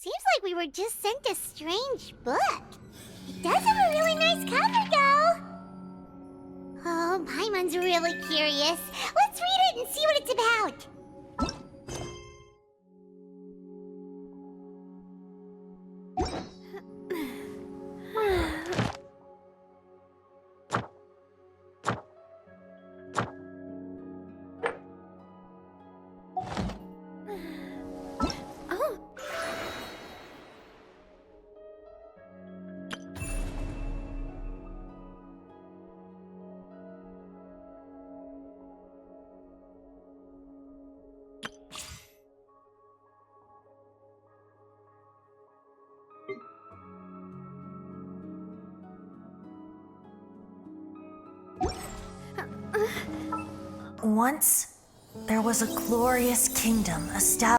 Seems like we were just sent a strange book. It does have a really nice cover, though. Oh, Paimon's really curious. Let's read it and see what it's about. Once, there was a glorious kingdom established.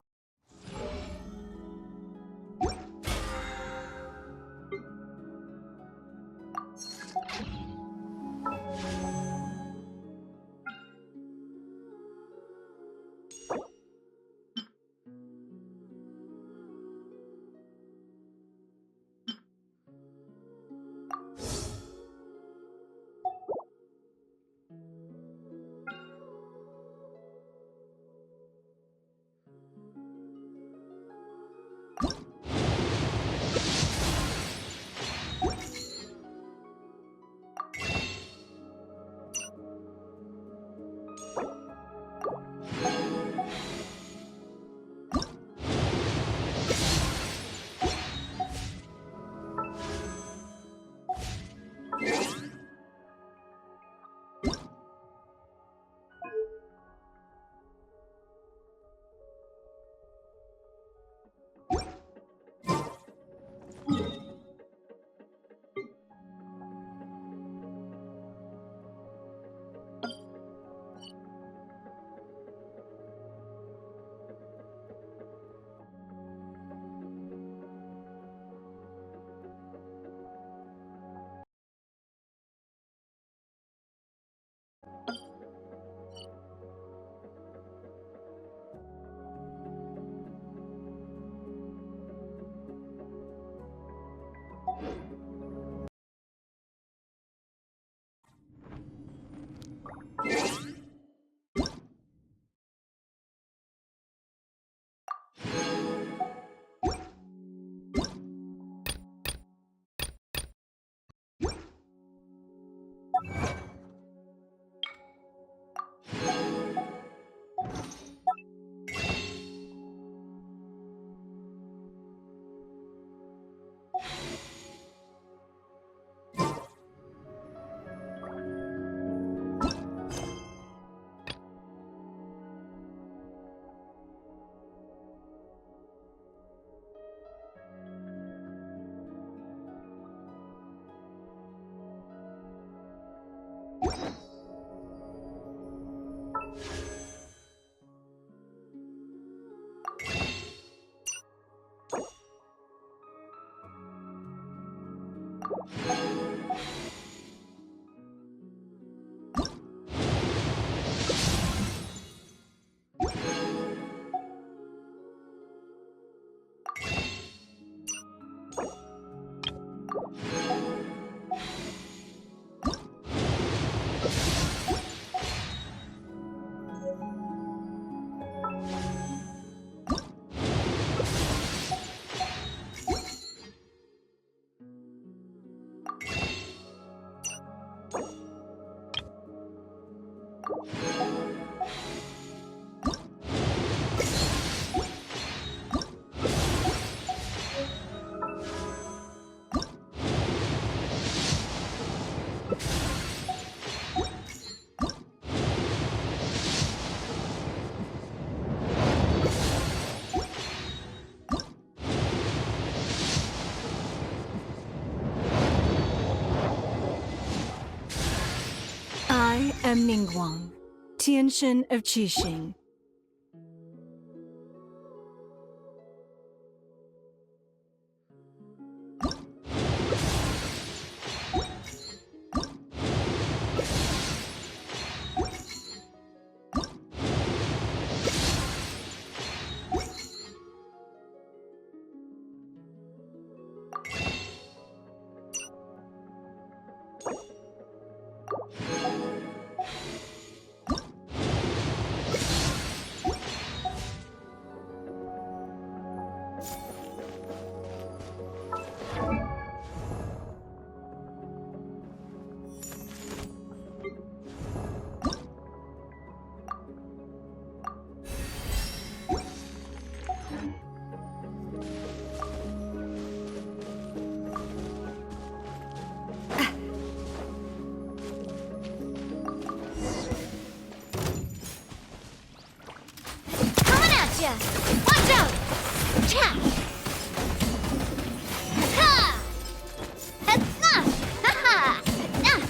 I am Ningguang, Tianshin of Qixing. Gotcha! Watch out! Cha! Ha! Ha! Ha ha! Ah!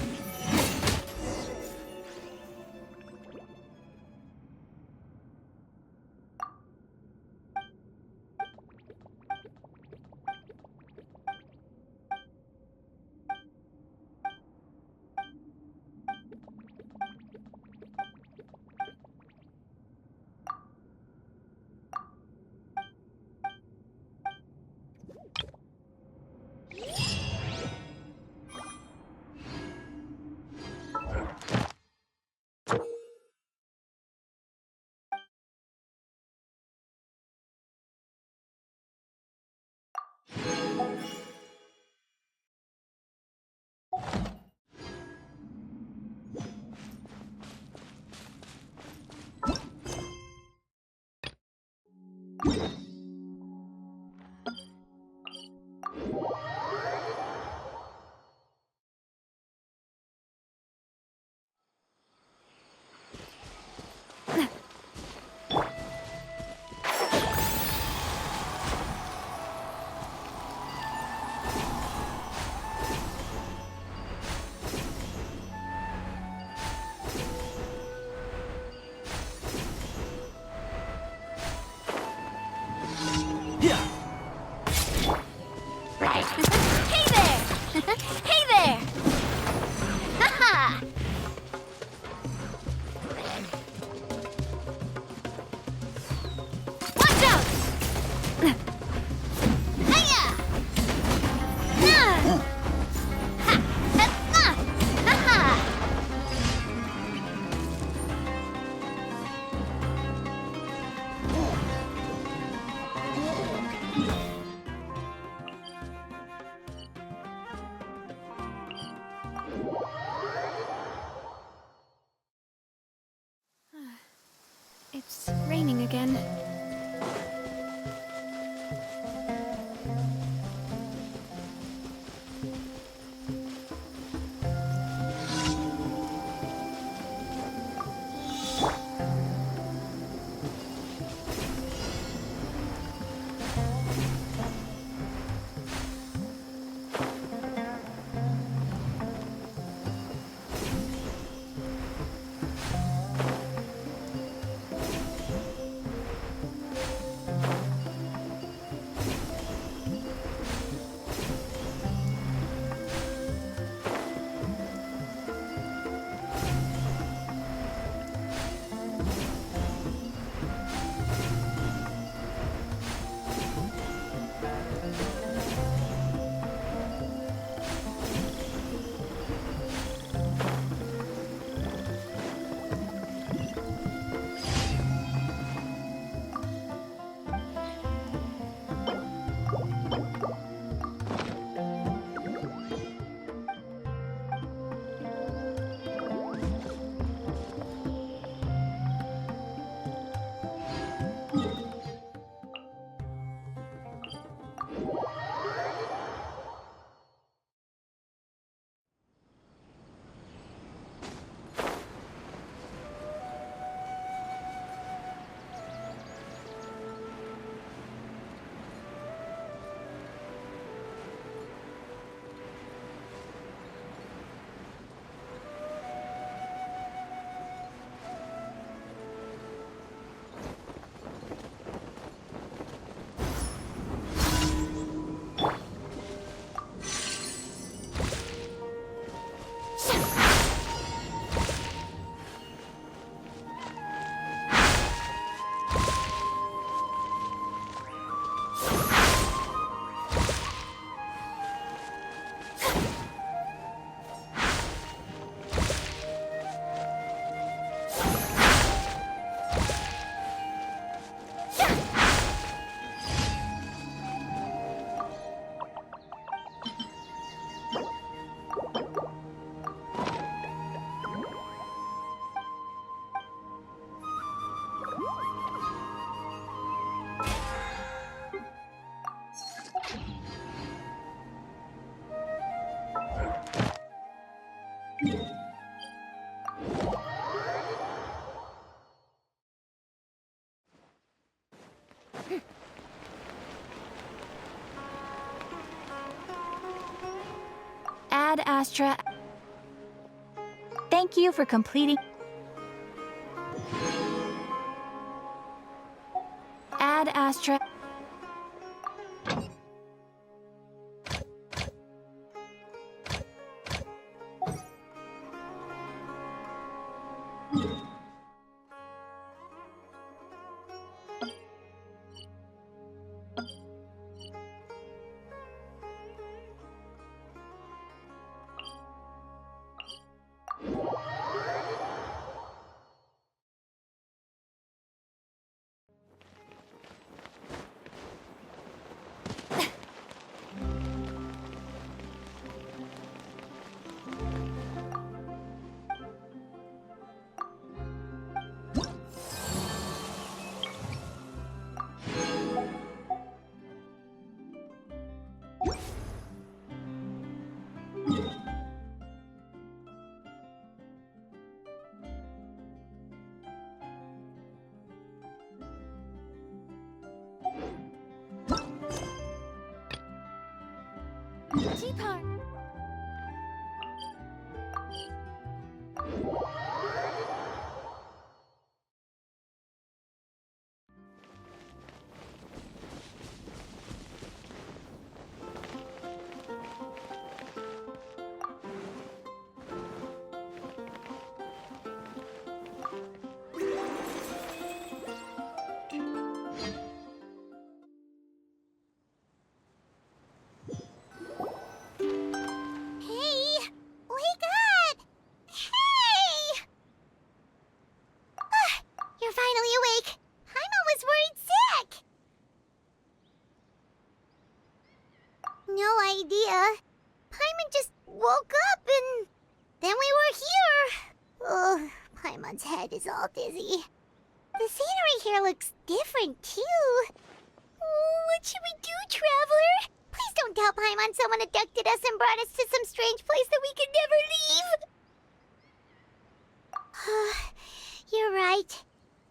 Ad Astra. Thank you for completing. Ad Astra. G-Part. Hey! Wake up! Hey! You're finally awake. Paimon was worried sick. No idea. Paimon just woke up and then we were here. Oh, Paimon's head is all dizzy. The scenery here looks different too. Oh, what should we do, Traveler? Please don't tell Paimon someone abducted us and brought us to some strange place that we could never leave. You're right.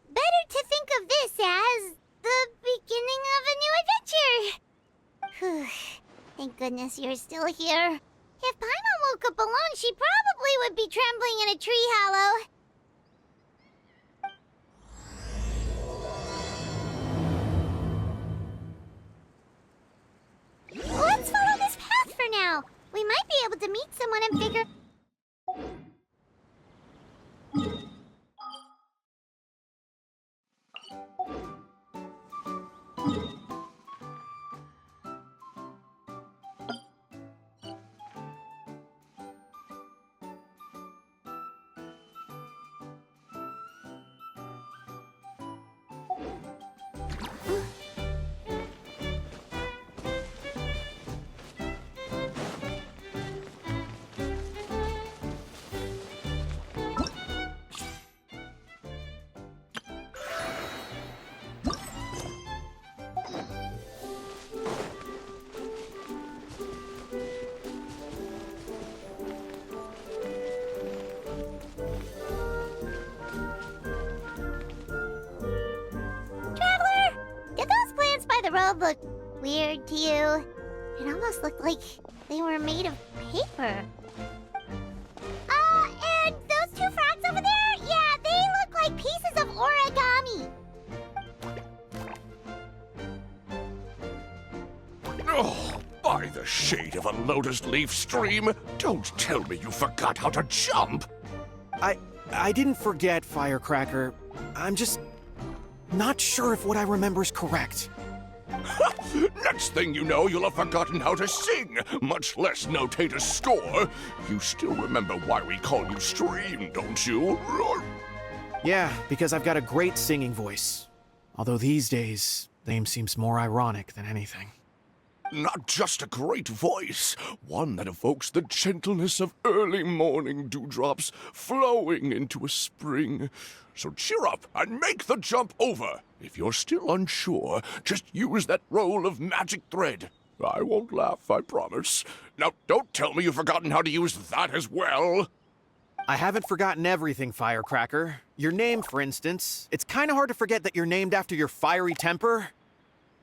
Better to think of this as the beginning of a new adventure. Thank goodness you're still here. If Paimon woke up alone, she probably would be trembling in a tree hollow. Let's follow this path for now. We might be able to meet someone and figure... The road looked weird to you. It almost looked like they were made of paper. And those two frogs over there? Yeah, they look like pieces of origami. Oh, by the shade of a lotus leaf stream, don't tell me you forgot how to jump. I didn't forget, Firecracker. I'm just not sure if what I remember is correct. Next thing you know, you'll have forgotten how to sing, much less notate a score. You still remember why we call you Stream, don't you? Yeah, because I've got a great singing voice. Although these days, the name seems more ironic than anything. Not just a great voice, one that evokes the gentleness of early morning dewdrops flowing into a spring. So cheer up and make the jump over. If you're still unsure, just use that roll of magic thread. I won't laugh, I promise. Now, don't tell me you've forgotten how to use that as well. I haven't forgotten everything, Firecracker. Your name, for instance. It's kind of hard to forget that you're named after your fiery temper.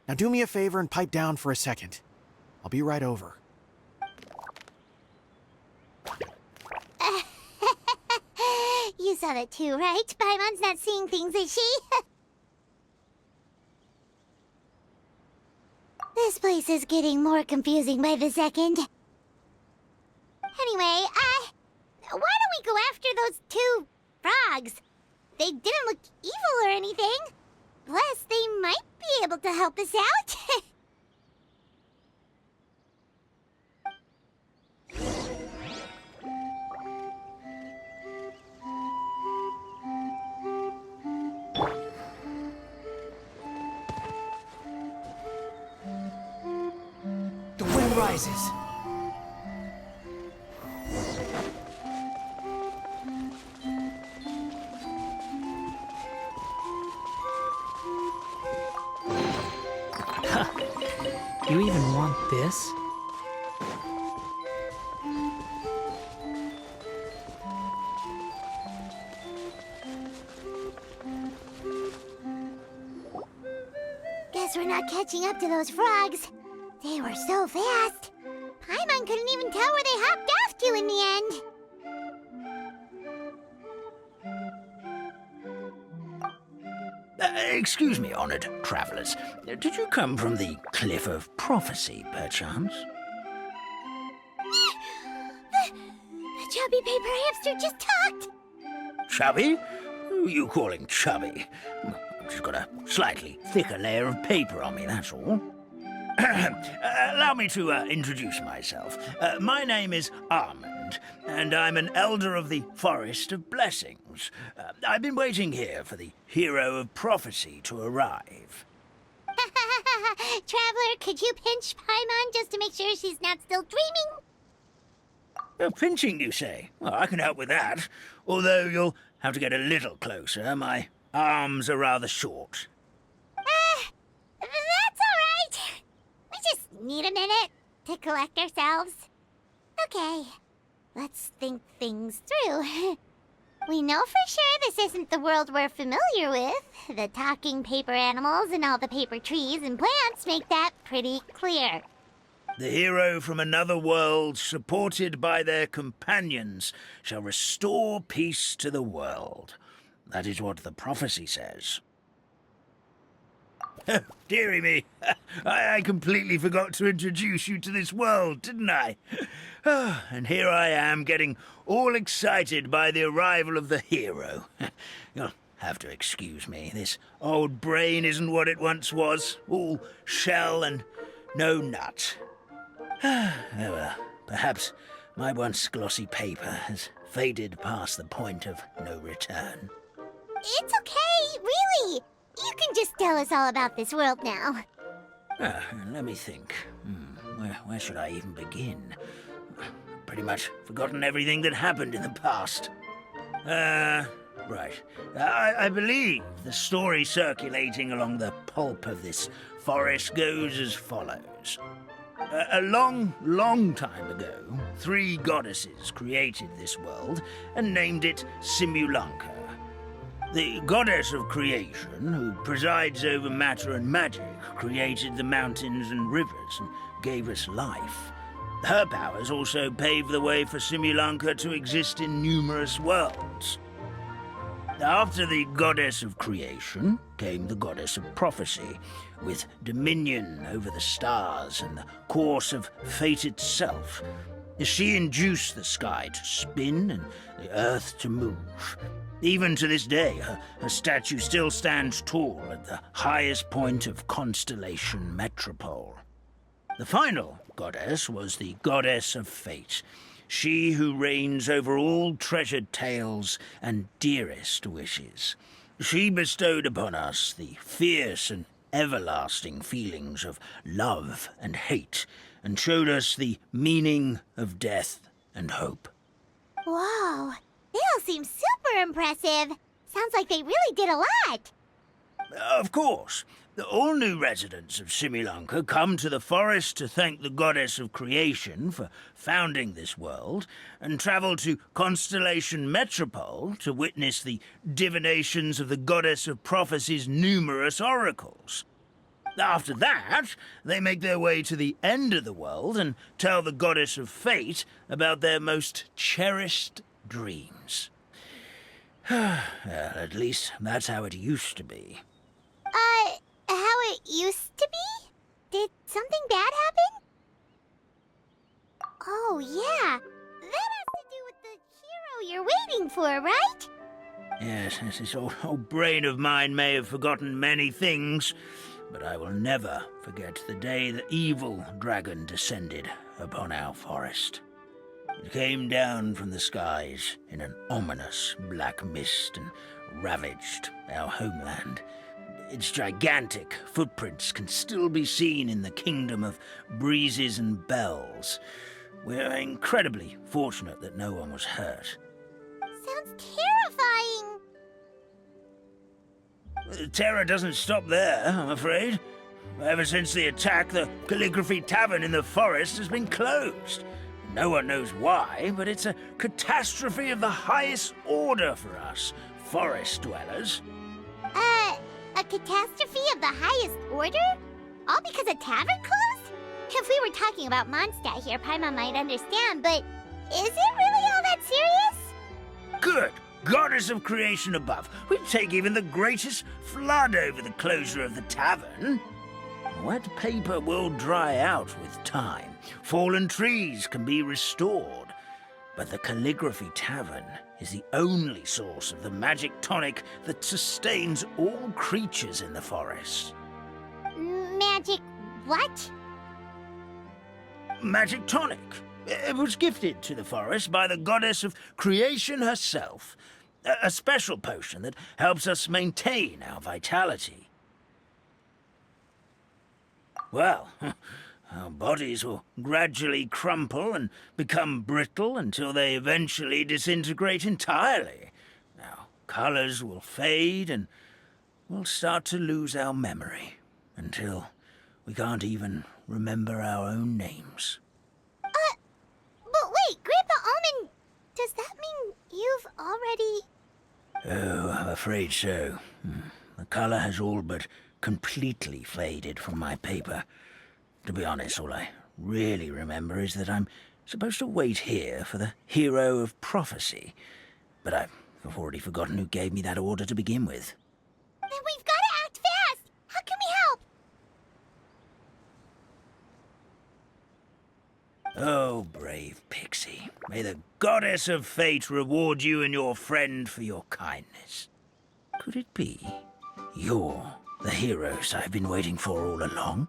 Now do me a favor and pipe down for a second. I'll be right over. You saw that too, right? Paimon's not seeing things, is she? This place is getting more confusing by the second. Anyway, why don't we go after those two frogs? They didn't look evil or anything. Plus, they might be able to help us out. The wind rises. You even want this? Guess we're not catching up to those frogs. They were so fast. Paimon couldn't even tell where they hopped off to in the end. Excuse me, honored travelers. Did you come from the Cliff of Prophecy, perchance? The chubby paper hamster just talked. Chubby? Who are you calling chubby? I've just got a slightly thicker layer of paper on me, that's all. Allow me to introduce myself. My name is Armand, and I'm an elder of the Forest of Blessings. I've been waiting here for the hero of prophecy to arrive. Traveler, could you pinch Paimon just to make sure she's not still dreaming? Pinching, you say? Well, I can help with that. Although you'll have to get a little closer. My arms are rather short. That's all right. We just need a minute to collect ourselves. Okay, let's think things through. We know for sure this isn't the world we're familiar with. The talking paper animals and all the paper trees and plants make that pretty clear. The hero from another world, supported by their companions, shall restore peace to the world. That is what the prophecy says. Dearie me, I completely forgot to introduce you to this world, didn't I? And here I am, getting all excited by the arrival of the hero. You'll have to excuse me. This old brain isn't what it once was, all shell and no nut. Oh well, perhaps my once glossy paper has faded past the point of no return. It's okay, really. You can just tell us all about this world now. Let me think. Where should I even begin? Pretty much forgotten everything that happened in the past. Right. I believe the story circulating along the pulp of this forest goes as follows. A long, long time ago, 3 goddesses created this world and named it Simulanka. The goddess of creation, who presides over matter and magic, created the mountains and rivers and gave us life. Her powers also paved the way for Simulanka to exist in numerous worlds. After the goddess of creation came the goddess of prophecy, with dominion over the stars and the course of fate itself. She induced the sky to spin and the earth to move. Even to this day, her statue still stands tall at the highest point of Constellation Metropole. The final goddess was the goddess of fate, she who reigns over all treasured tales and dearest wishes. She bestowed upon us the fierce and everlasting feelings of love and hate, and showed us the meaning of death and hope. Whoa, they all seem super impressive. Sounds like they really did a lot. Of course. All new residents of Simulanka come to the forest to thank the goddess of creation for founding this world, and travel to Constellation Metropole to witness the divinations of the goddess of prophecy's numerous oracles. After that, they make their way to the end of the world and tell the goddess of fate about their most cherished dreams. Well, at least that's how it used to be. How it used to be? Did something bad happen? Oh, yeah. That has to do with the hero you're waiting for, right? Yes, this old brain of mine may have forgotten many things, but I will never forget the day the evil dragon descended upon our forest. It came down from the skies in an ominous black mist and ravaged our homeland. Its gigantic footprints can still be seen in the kingdom of breezes and bells. We're incredibly fortunate that no one was hurt. Sounds terrifying. The terror doesn't stop there, I'm afraid. Ever since the attack, the Calligraphy Tavern in the forest has been closed. No one knows why, but it's a catastrophe of the highest order for us, forest dwellers. A catastrophe of the highest order? All because a tavern closed? If we were talking about Mondstadt here, Paimon might understand, but is it really all that serious? Good goddess of creation above, we'd take even the greatest flood over the closure of the tavern. Wet paper will dry out with time. Fallen trees can be restored. But the Calligraphy Tavern is the only source of the magic tonic that sustains all creatures in the forest. Magic what? Magic tonic. It was gifted to the forest by the goddess of creation herself. A special potion that helps us maintain our vitality. Well, our bodies will gradually crumple and become brittle until they eventually disintegrate entirely. Our colors will fade and we'll start to lose our memory until we can't even remember our own names. But wait, Grandpa Almond, does that mean you've already... Oh, I'm afraid so. The color has all but completely faded from my paper. To be honest, all I really remember is that I'm supposed to wait here for the hero of prophecy. But I've already forgotten who gave me that order to begin with. Then we've got to act fast! How can we help? Oh, brave Pixie. May the goddess of fate reward you and your friend for your kindness. Could it be you're the heroes I've been waiting for all along?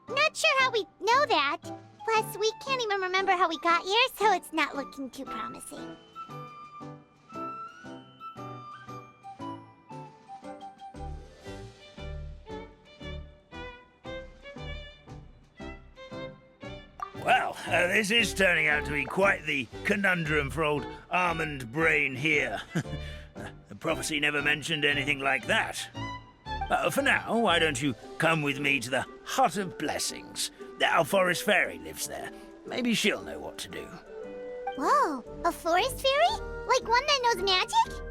Not sure how we know that. Plus, we can't even remember how we got here, so it's not looking too promising. Well, this is turning out to be quite the conundrum for old Almond Brain here. The prophecy never mentioned anything like that. For now, why don't you come with me to the Hut of Blessings? Our forest fairy lives there. Maybe she'll know what to do. Whoa, a forest fairy? Like one that knows magic?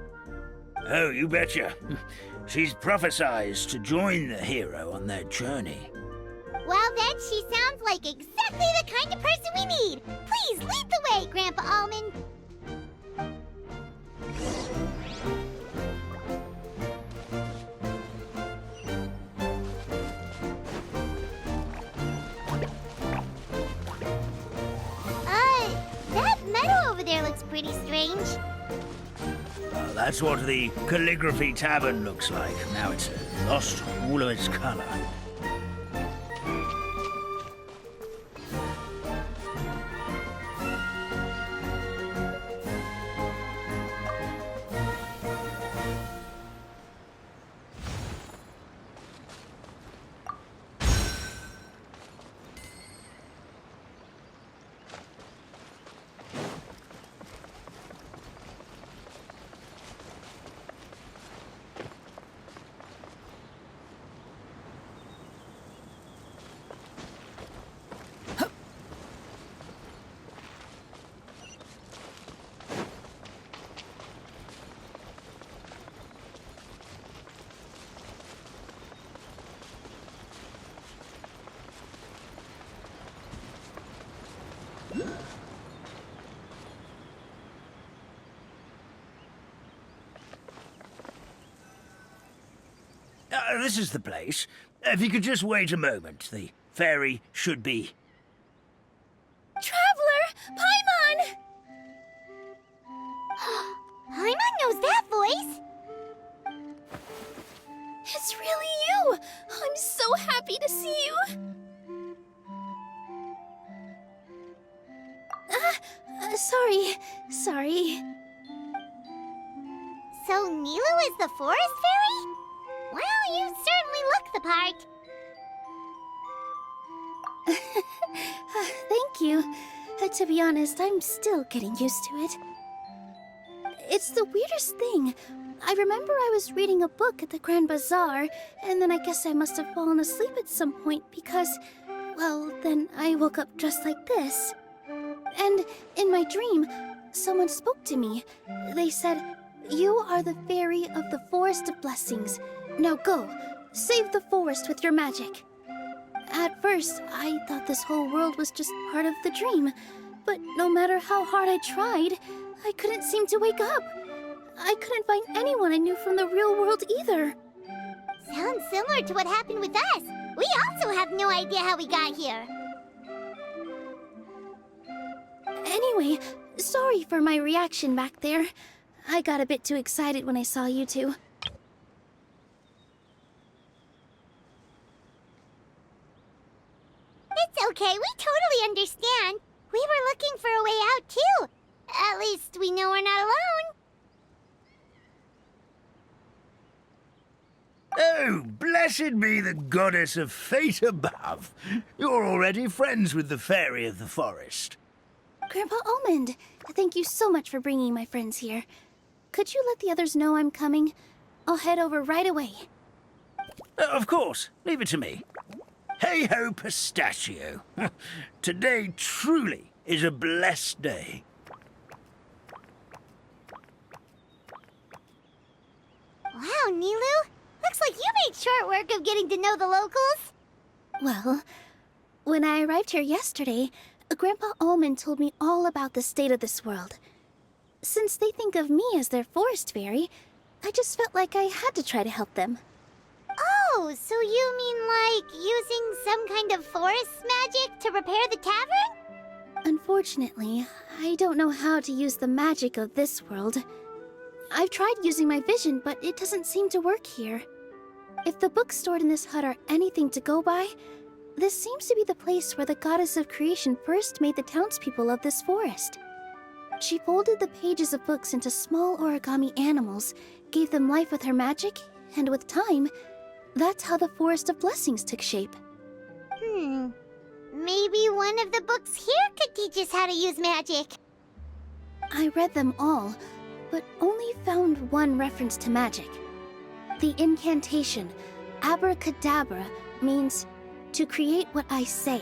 Oh, you betcha. She's prophesized to join the hero on their journey. Well, then she sounds like exactly the kind of person we need. Please lead the way, Grandpa Almond. That meadow over there looks pretty strange. Well, that's what the Calligraphy Tavern looks like. Now it's lost all of its color. This is the place. If you could just wait a moment, the fairy should be... Traveler! Paimon! Paimon knows that voice! It's really you! I'm so happy to see you! Sorry. So Nilu is the forest fairy? Well, you certainly look the part. Thank you. To be honest, I'm still getting used to it. It's the weirdest thing. I remember I was reading a book at the Grand Bazaar, and then I guess I must have fallen asleep at some point because, well, then I woke up just like this. And in my dream, someone spoke to me. They said, "You are the fairy of the Forest of Blessings. Now go, save the forest with your magic." At first, I thought this whole world was just part of the dream, but no matter how hard I tried, I couldn't seem to wake up. I couldn't find anyone I knew from the real world either. Sounds similar to what happened with us. We also have no idea how we got here. Anyway, sorry for my reaction back there. I got a bit too excited when I saw you two. It's okay, we totally understand. We were looking for a way out too. At least we know we're not alone. Oh, blessed be the goddess of fate above. You're already friends with the fairy of the forest. Grandpa Almond, thank you so much for bringing my friends here. Could you let the others know I'm coming? I'll head over right away. Of course, leave it to me. Hey-ho, pistachio. Today truly is a blessed day. Wow, Nilu. Looks like you made short work of getting to know the locals. Well, when I arrived here yesterday, Grandpa Almond told me all about the state of this world. Since they think of me as their forest fairy, I just felt like I had to try to help them. Oh, so you mean like using some kind of forest magic to repair the tavern? Unfortunately, I don't know how to use the magic of this world. I've tried using my vision, but it doesn't seem to work here. If the books stored in this hut are anything to go by, this seems to be the place where the goddess of creation first made the townspeople of this forest. She folded the pages of books into small origami animals, gave them life with her magic, and with time, that's how the Forest of Blessings took shape. Maybe one of the books here could teach us how to use magic. I read them all, but only found one reference to magic. The incantation, abracadabra, means to create what I say.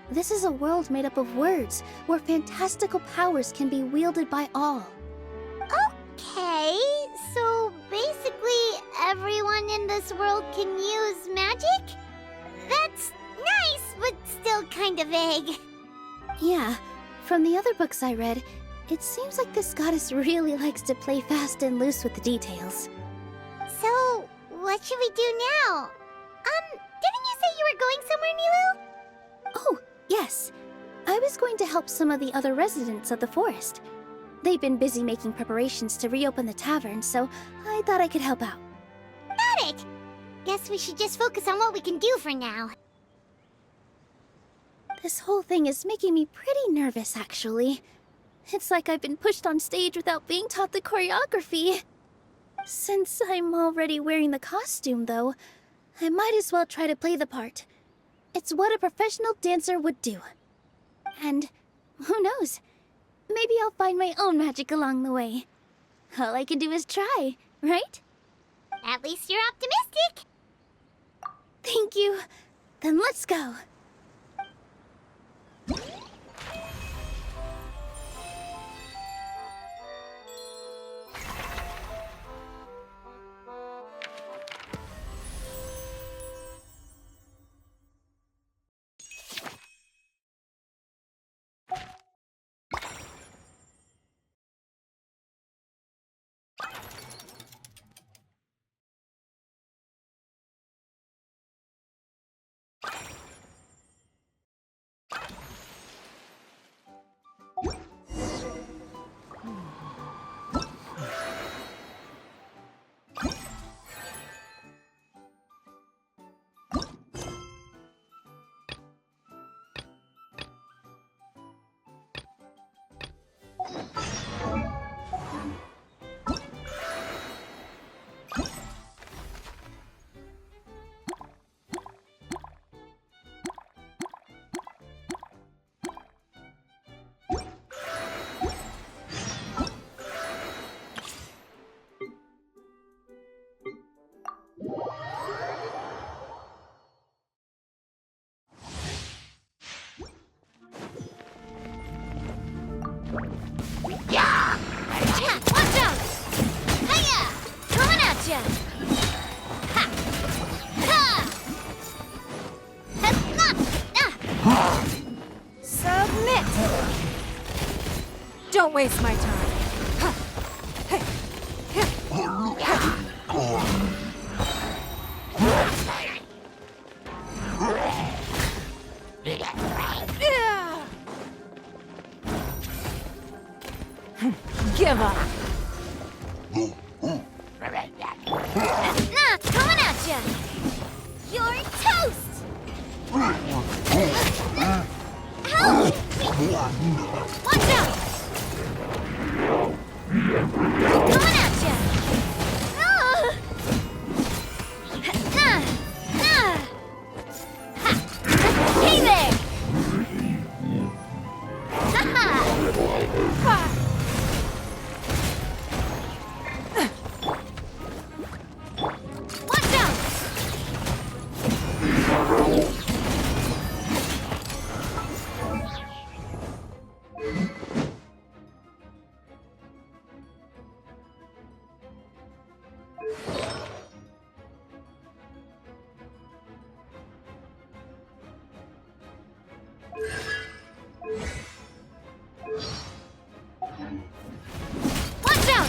This is a world made up of words, where fantastical powers can be wielded by all. Okay, so basically everyone in this world can use magic? That's nice, but still kind of vague. Yeah, from the other books I read, it seems like this goddess really likes to play fast and loose with the details. So, what should we do now? Didn't you say you were going somewhere, Nilu? Oh, yes. I was going to help some of the other residents of the forest. They've been busy making preparations to reopen the tavern, so I thought I could help out. Got it! Guess we should just focus on what we can do for now. This whole thing is making me pretty nervous, actually. It's like I've been pushed on stage without being taught the choreography. Since I'm already wearing the costume, though, I might as well try to play the part. It's what a professional dancer would do. And who knows? Maybe I'll find my own magic along the way. All I can do is try, right? At least you're optimistic. Thank you. Then let's go. waste my time. Give up. Nah, coming at ya! You're toast! Help! Watch out! Coming at ya! Nah! Nah! Ha! Hey there! Ha-ha! Watch out! Watch out!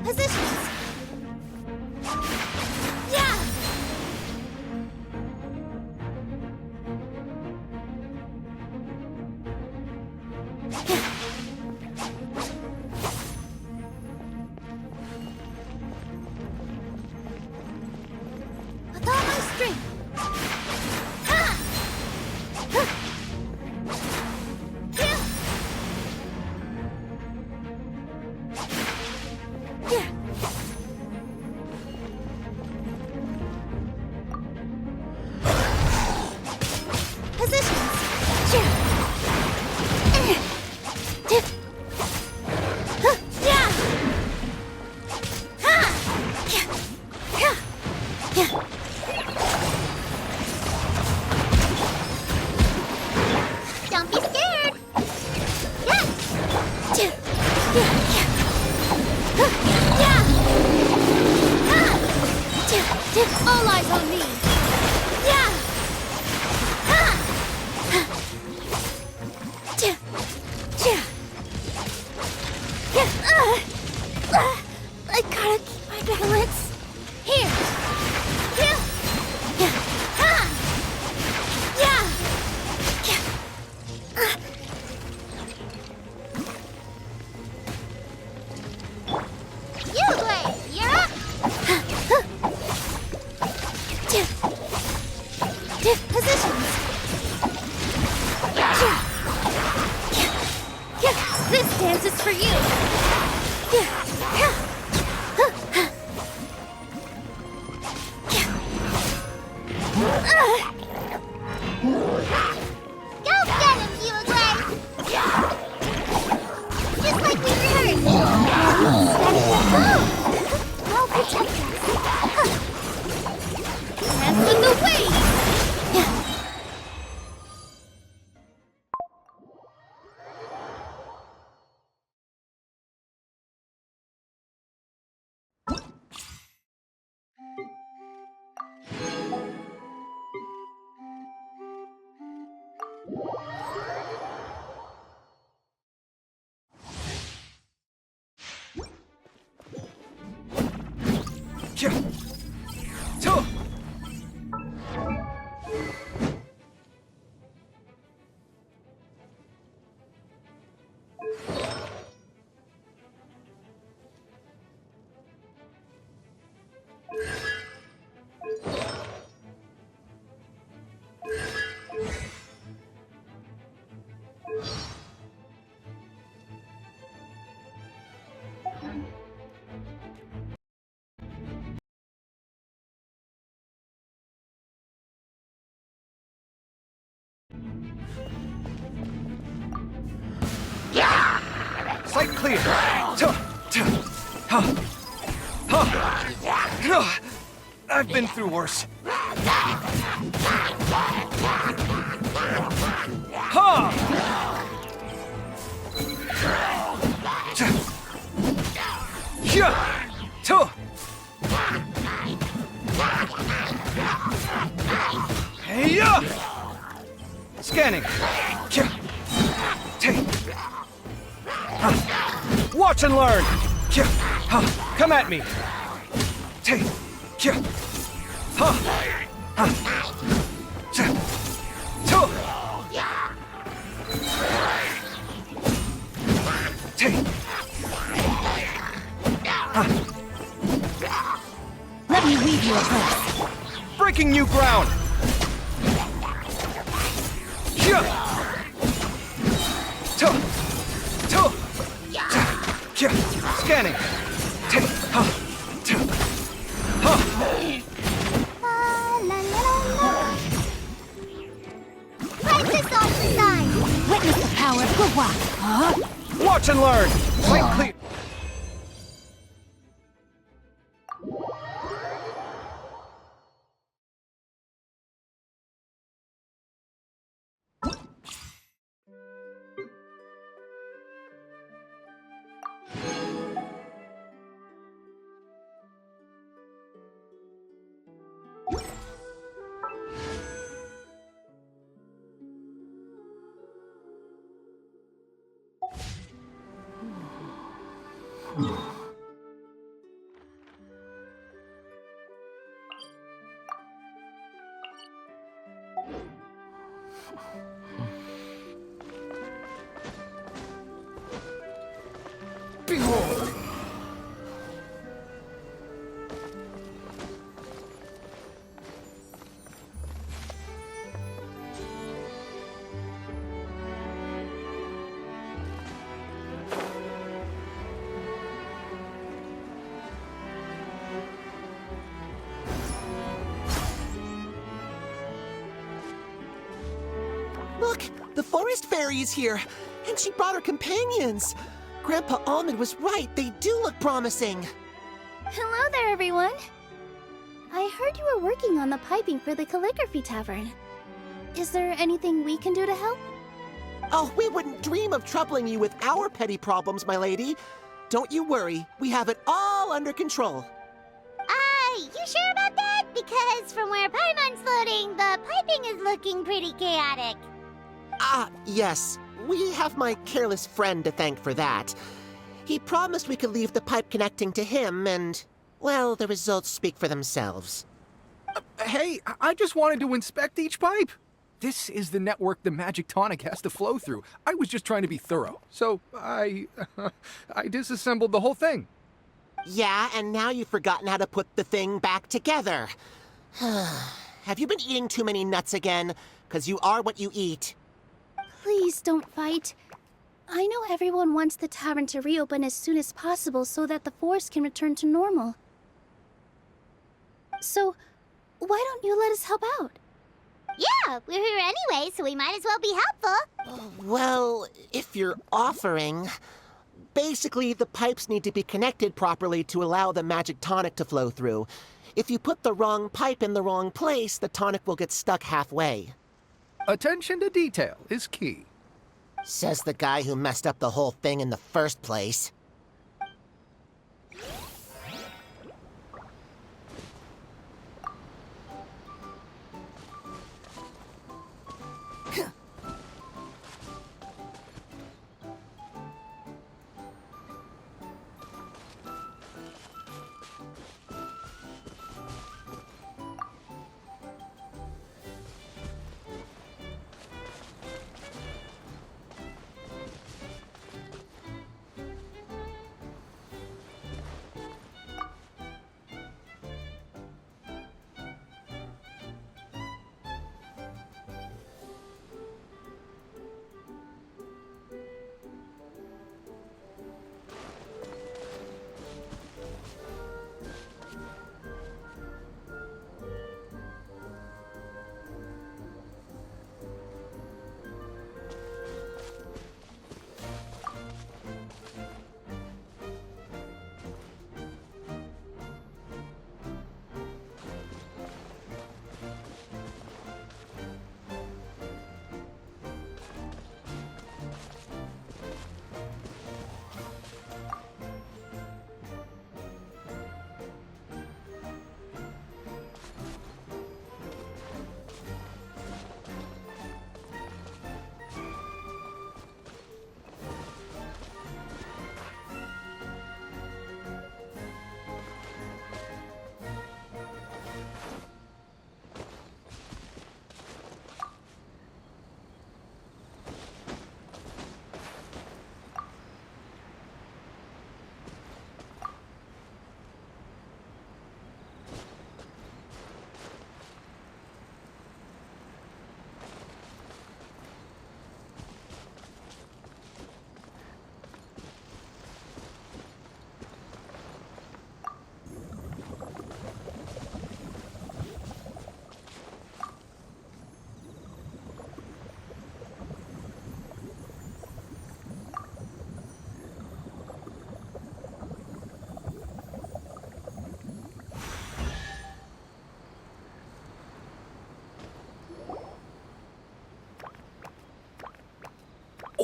Positions! Yeah! With all my strength! Ha! Huh! Yeah! Yeah! Positions! Yeah! Yeah! Ha! Yeah! Yeah! Yeah! Don't be scared! Yeah! Yeah! Yeah! Yeah! Ha! Yeah! All eyes on me! Yeah! Ha! Yeah! Yeah! Yeah! I gotta keep my balance. Here! Here! Yeah! Ha! Yeah! Yeah! You play! You're up! Positions! This dance is for you! Go get him, Uruguay! Just like we rehearsed! Well protected! Dance in the way! Sight clear. I've been through worse. Scanning. Watch and learn. Come at me. Let me weave you a verse. Breaking new ground. Scanning. Practice on the side. Witness the power of good walk. Huh? Watch and learn. Sight clear. Behold! Look, the forest fairy is here, and she brought her companions. Grandpa Almond was right, they do look promising. Hello there, everyone. I heard you were working on the piping for the calligraphy tavern. Is there anything we can do to help? Oh, we wouldn't dream of troubling you with our petty problems, my lady. Don't you worry, we have it all under control. You sure about that? Because from where Paimon's floating, the piping is looking pretty chaotic. Yes. We have my careless friend to thank for that. He promised we could leave the pipe connecting to him, and, well, the results speak for themselves. Hey, I just wanted to inspect each pipe. This is the network the magic tonic has to flow through. I was just trying to be thorough, so I disassembled the whole thing. Yeah, and now you've forgotten how to put the thing back together. Have you been eating too many nuts again? 'Cause you are what you eat. Please don't fight. I know everyone wants the tavern to reopen as soon as possible so that the forest can return to normal. So, why don't you let us help out? Yeah, we're here anyway, so we might as well be helpful. Well, if you're offering... Basically, the pipes need to be connected properly to allow the magic tonic to flow through. If you put the wrong pipe in the wrong place, the tonic will get stuck halfway. Attention to detail is key. Says the guy who messed up the whole thing in the first place.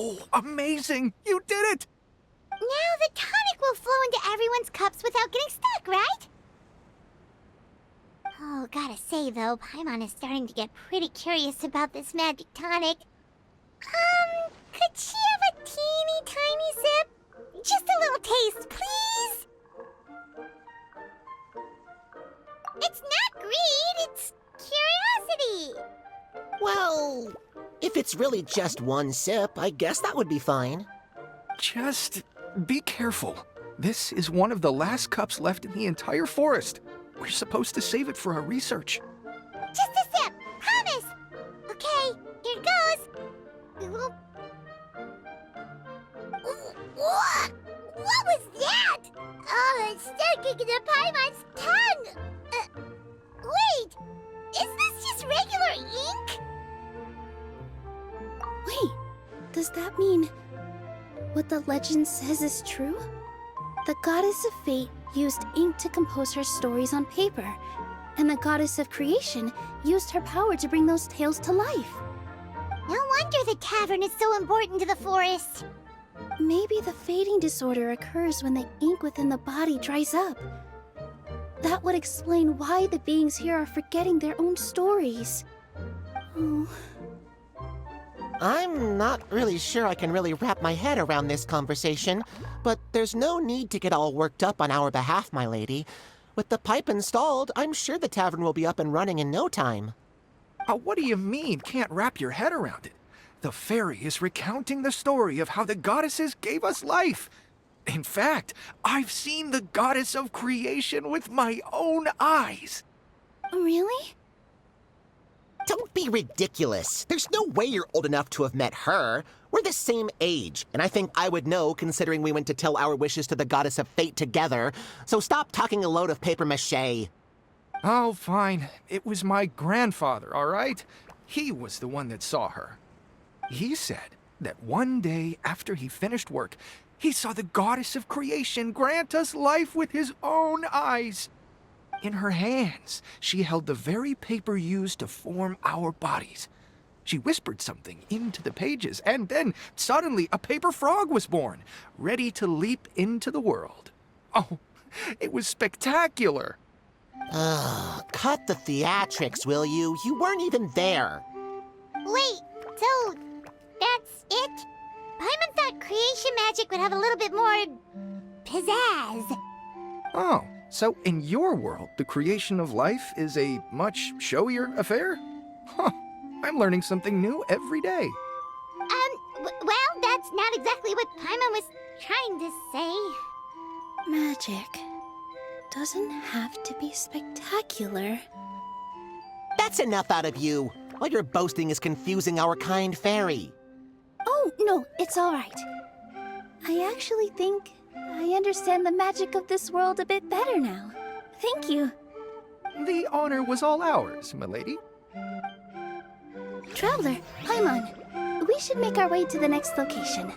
Oh, amazing! You did it! Now the tonic will flow into everyone's cups without getting stuck, right? Oh, gotta say though, Paimon is starting to get pretty curious about this magic tonic. Could she have a teeny tiny sip? Just a little taste, please? It's not greed, it's curiosity. Well, if it's really just one sip, I guess that would be fine. Just be careful. This is one of the last cups left in the entire forest. We're supposed to save it for our research. Just a sip, promise. Okay, here goes. What was that? Oh, it's sticking to Paimon's tongue. Wait, is this just regular ink? Wait, does that mean what the legend says is true? The goddess of fate used ink to compose her stories on paper, and the goddess of creation used her power to bring those tales to life. No wonder the tavern is so important to the forest. Maybe the fading disorder occurs when the ink within the body dries up. That would explain why the beings here are forgetting their own stories. Oh. I'm not really sure I can really wrap my head around this conversation, but there's no need to get all worked up on our behalf, my lady. With the pipe installed, I'm sure the tavern will be up and running in no time. What do you mean, can't wrap your head around it? The fairy is recounting the story of how the goddesses gave us life. In fact, I've seen the goddess of creation with my own eyes. Really? Don't be ridiculous. There's no way you're old enough to have met her. We're the same age, and I think I would know considering we went to tell our wishes to the goddess of fate together. So stop talking a load of papier-mâché. Oh, fine. It was my grandfather, all right? He was the one that saw her. He said that one day after he finished work, he saw the goddess of creation grant us life with his own eyes. In her hands, she held the very paper used to form our bodies. She whispered something into the pages, and then suddenly a paper frog was born, ready to leap into the world. Oh, it was spectacular. Cut the theatrics, will you? You weren't even there. Wait, so that's it? Paimon thought creation magic would have a little bit more pizzazz. Oh, so in your world, the creation of life is a much showier affair? Huh, I'm learning something new every day. Well, that's not exactly what Paimon was trying to say. Magic doesn't have to be spectacular. That's enough out of you. All your boasting is confusing our kind fairy. Oh, no, it's all right. I actually think I understand the magic of this world a bit better now. Thank you. The honor was all ours, milady. Traveler, Paimon, we should make our way to the next location.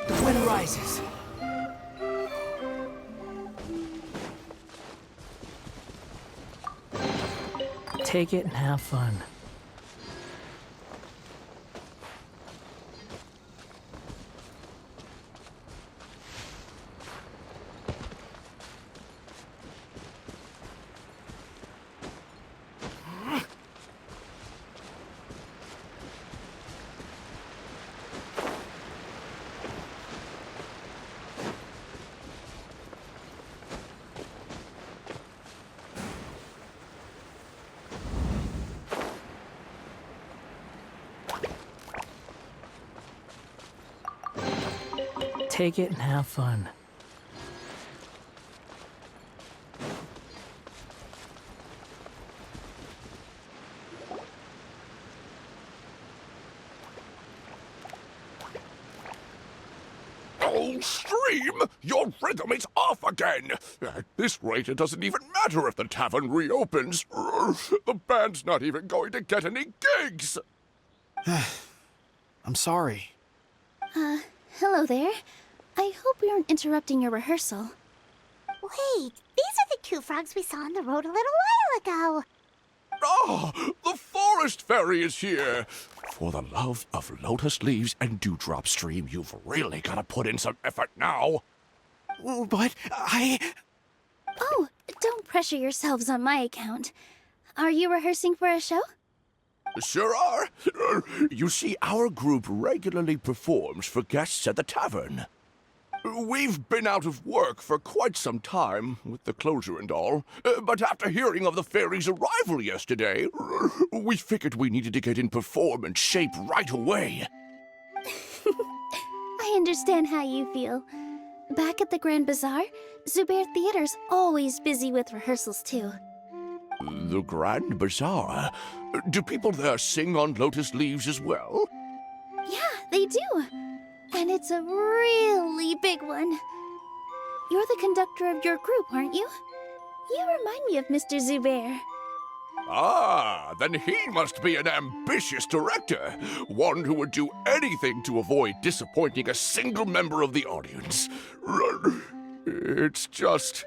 The wind rises. Take it and have fun. Take it and have fun. Oh, stream! Your rhythm is off again! At this rate, it doesn't even matter if the tavern reopens. The band's not even going to get any gigs. I'm sorry. Hello there. I hope we aren't interrupting your rehearsal. Wait, these are the two frogs we saw on the road a little while ago. Ah, the forest fairy is here. For the love of lotus leaves and dewdrop stream, you've really got to put in some effort now. But Oh, don't pressure yourselves on my account. Are you rehearsing for a show? Sure are. You see, our group regularly performs for guests at the tavern. We've been out of work for quite some time, with the closure and all. But after hearing of the fairy's arrival yesterday, we figured we needed to get in performance shape right away. I understand how you feel. Back at the Grand Bazaar, Zubair Theater's always busy with rehearsals too. The Grand Bazaar? Do people there sing on lotus leaves as well? Yeah, they do. And it's a really big one. You're the conductor of your group, aren't you? You remind me of Mr. Zubair. Ah, then he must be an ambitious director. One who would do anything to avoid disappointing a single member of the audience. It's just...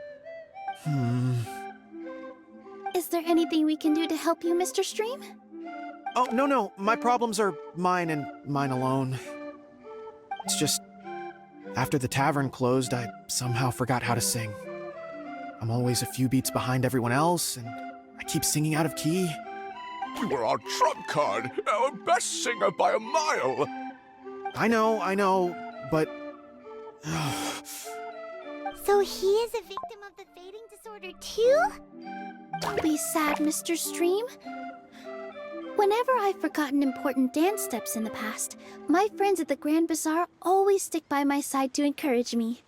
Is there anything we can do to help you, Mr. Stream? oh no, my problems are mine and mine alone. It's just after the tavern closed, I somehow forgot how to sing. I'm always a few beats behind everyone else, and I keep singing out of key. You were our trump card, our best singer by a mile. I know, but So he is a victim of the fading disorder too? Don't be sad, Mr. Stream. Whenever I've forgotten important dance steps in the past, my friends at the Grand Bazaar always stick by my side to encourage me.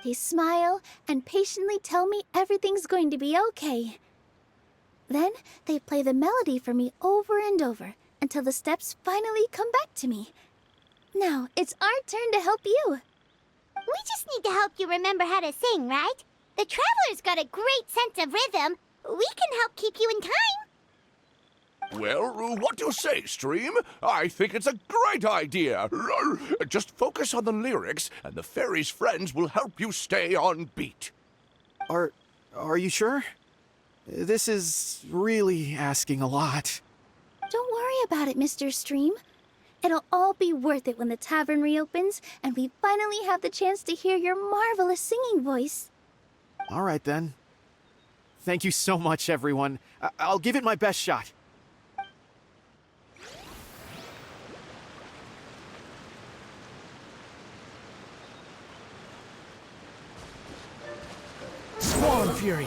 They smile and patiently tell me everything's going to be okay. Then they play the melody for me over and over until the steps finally come back to me. Now it's our turn to help you. We just need to help you remember how to sing, right? The Traveler's got a great sense of rhythm. We can help keep you in time. Well, what do you say, Stream? I think it's a great idea. Just focus on the lyrics, and the fairy's friends will help you stay on beat. are you sure? This is really asking a lot. Don't worry about it, Mr. Stream. It'll all be worth it when the tavern reopens and we finally have the chance to hear your marvelous singing voice. All right, then. Thank you so much, everyone. I'll give it my best shot. Swan Fury!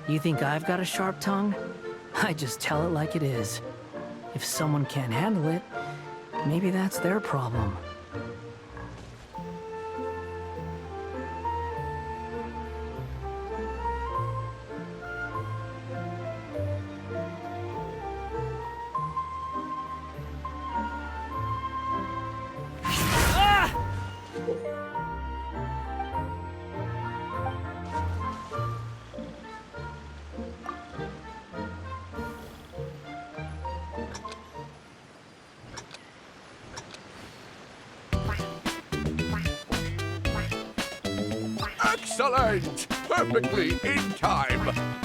You think I've got a sharp tongue? I just tell it like it is. If someone can't handle it, maybe that's their problem. Excellent! Perfectly in time.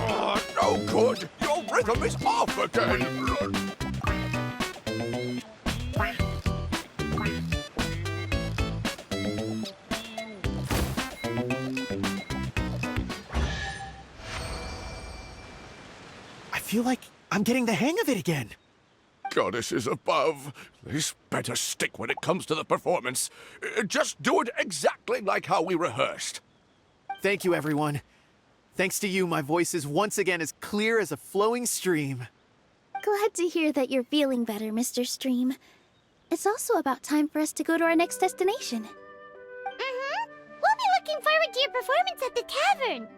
Oh, no good! Your rhythm is off again! feel like I'm getting the hang of it again. Goddesses above, this better stick when it comes to the performance. Just do it exactly like how we rehearsed. Thank you, everyone. Thanks to you, my voice is once again as clear as a flowing stream. Glad to hear that you're feeling better, Mr. Stream. It's also about time for us to go to our next destination. Mm-hmm. We'll be looking forward to your performance at the tavern.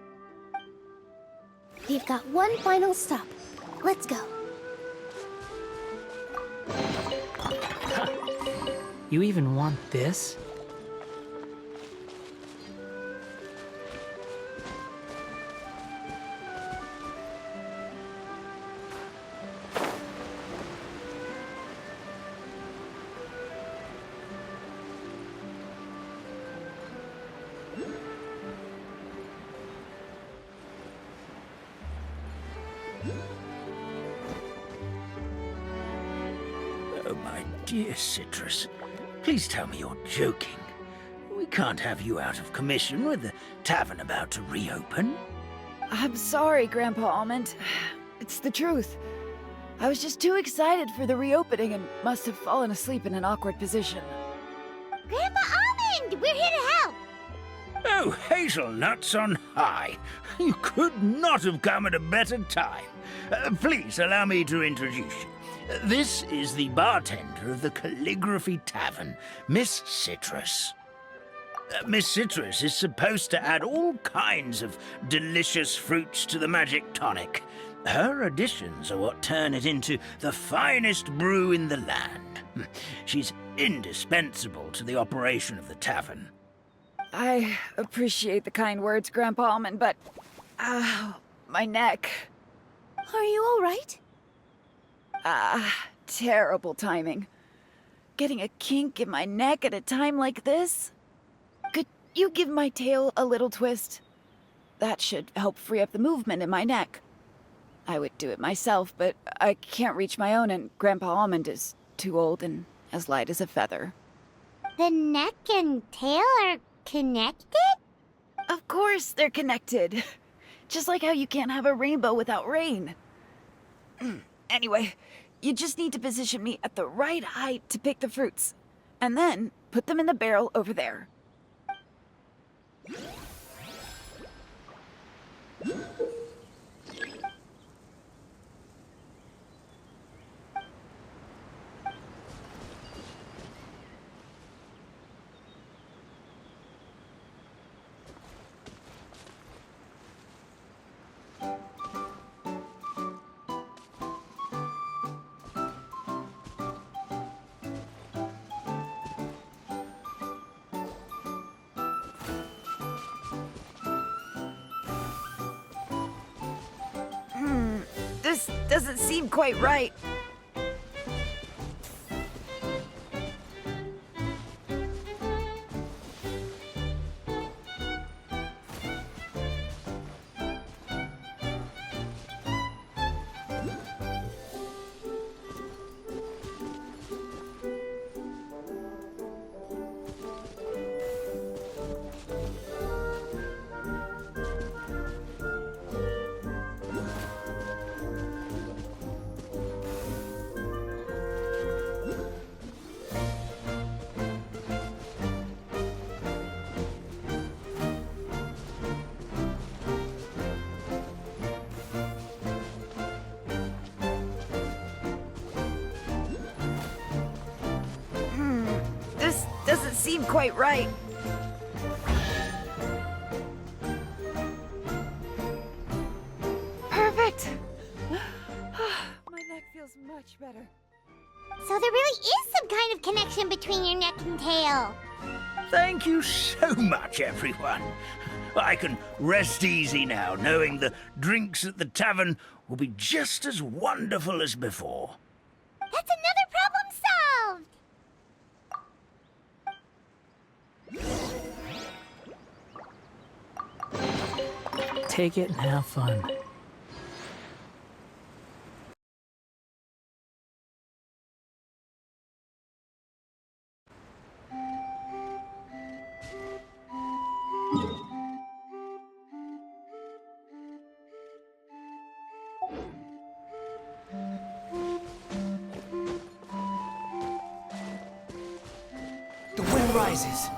We've got one final stop. Let's go. You even want this? Oh, my dear Citrus. Please tell me you're joking. We can't have you out of commission with the tavern about to reopen. I'm sorry, Grandpa Almond. It's the truth. I was just too excited for the reopening and must have fallen asleep in an awkward position. Grandpa Almond, we're here to help. Oh, hazelnuts on high. You could not have come at a better time. Please allow me to introduce you. This is the bartender of the Calligraphy Tavern, Miss Citrus. Miss Citrus is supposed to add all kinds of delicious fruits to the magic tonic. Her additions are what turn it into the finest brew in the land. She's indispensable to the operation of the tavern. I appreciate the kind words, Grandpa Almond, but... my neck. Are you all right? Terrible timing. Getting a kink in my neck at a time like this? Could you give my tail a little twist? That should help free up the movement in my neck. I would do it myself, but I can't reach my own, and Grandpa Almond is too old and as light as a feather. The neck and tail are connected? Of course they're connected. Just like how you can't have a rainbow without rain. Anyway, you just need to position me at the right height to pick the fruits. And then put them in the barrel over there. This doesn't seem quite right. This doesn't seem quite right. Perfect! My neck feels much better. So there really is some kind of connection between your neck and tail. Thank you so much, everyone. I can rest easy now, knowing the drinks at the tavern will be just as wonderful as before. That's another problem solved! Take it and have fun. surprises.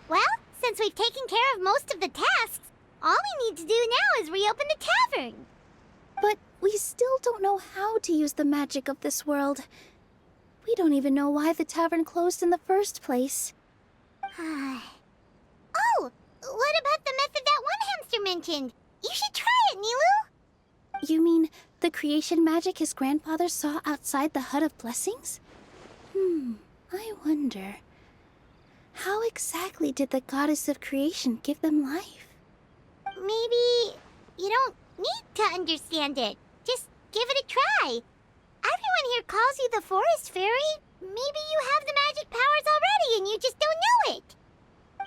Well, since we've taken care of most of the tasks, all we need to do now is reopen the tavern. But we still don't know how to use the magic of this world. We don't even know why the tavern closed in the first place. Oh, what about the method that one hamster mentioned? You should try it, Nilu. You mean the creation magic his grandfather saw outside the Hut of Blessings? I wonder. How exactly did the goddess of creation give them life? Maybe you don't need to understand it. Just give it a try. Everyone here calls you the Forest Fairy. Maybe you have the magic powers already and you just don't know it.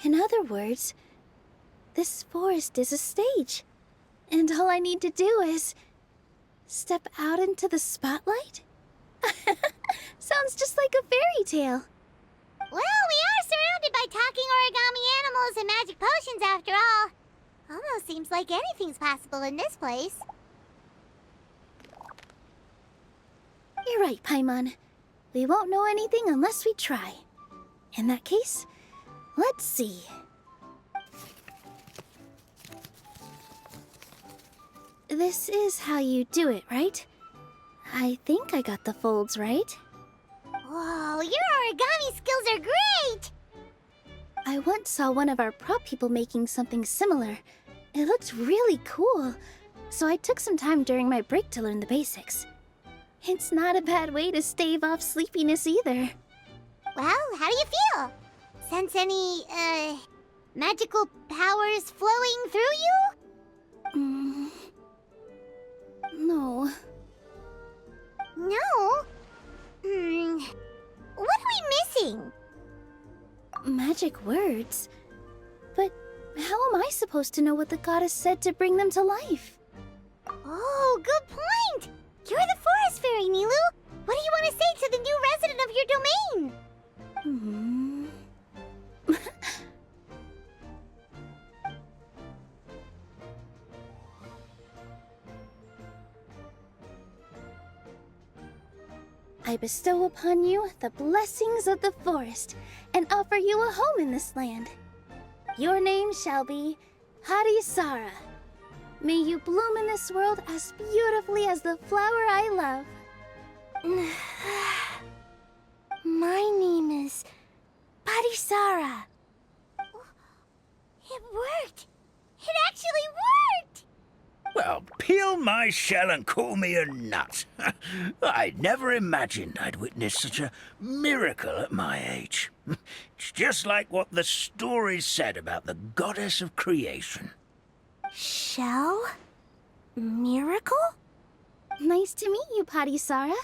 In other words, this forest is a stage. And all I need to do is step out into the spotlight? Sounds just like a fairy tale. Well, we are surrounded by talking origami animals and magic potions after all. Almost seems like anything's possible in this place. You're right, Paimon. We won't know anything unless we try. In that case, let's see. This is how you do it, right? I think I got the folds right. Whoa, your origami skills are great! I once saw one of our prop people making something similar. It looked really cool, so I took some time during my break to learn the basics. It's not a bad way to stave off sleepiness either. Well, how do you feel? Sense any, magical powers flowing through you? No. No? What are we missing? Magic words? But how am I supposed to know what the goddess said to bring them to life? Oh, good point! You're the Forest Fairy, Nilu! What do you want to say to the new resident of your domain? I bestow upon you the blessings of the forest and offer you a home in this land. Your name shall be Harisara. May you bloom in this world as beautifully as the flower I love. My name is Parisara. It worked! It actually worked! Well, peel my shell and call me a nut. I never imagined I'd witness such a miracle at my age. It's just like what the stories said about the goddess of creation. Shell? Miracle? Nice to meet you, Parisara.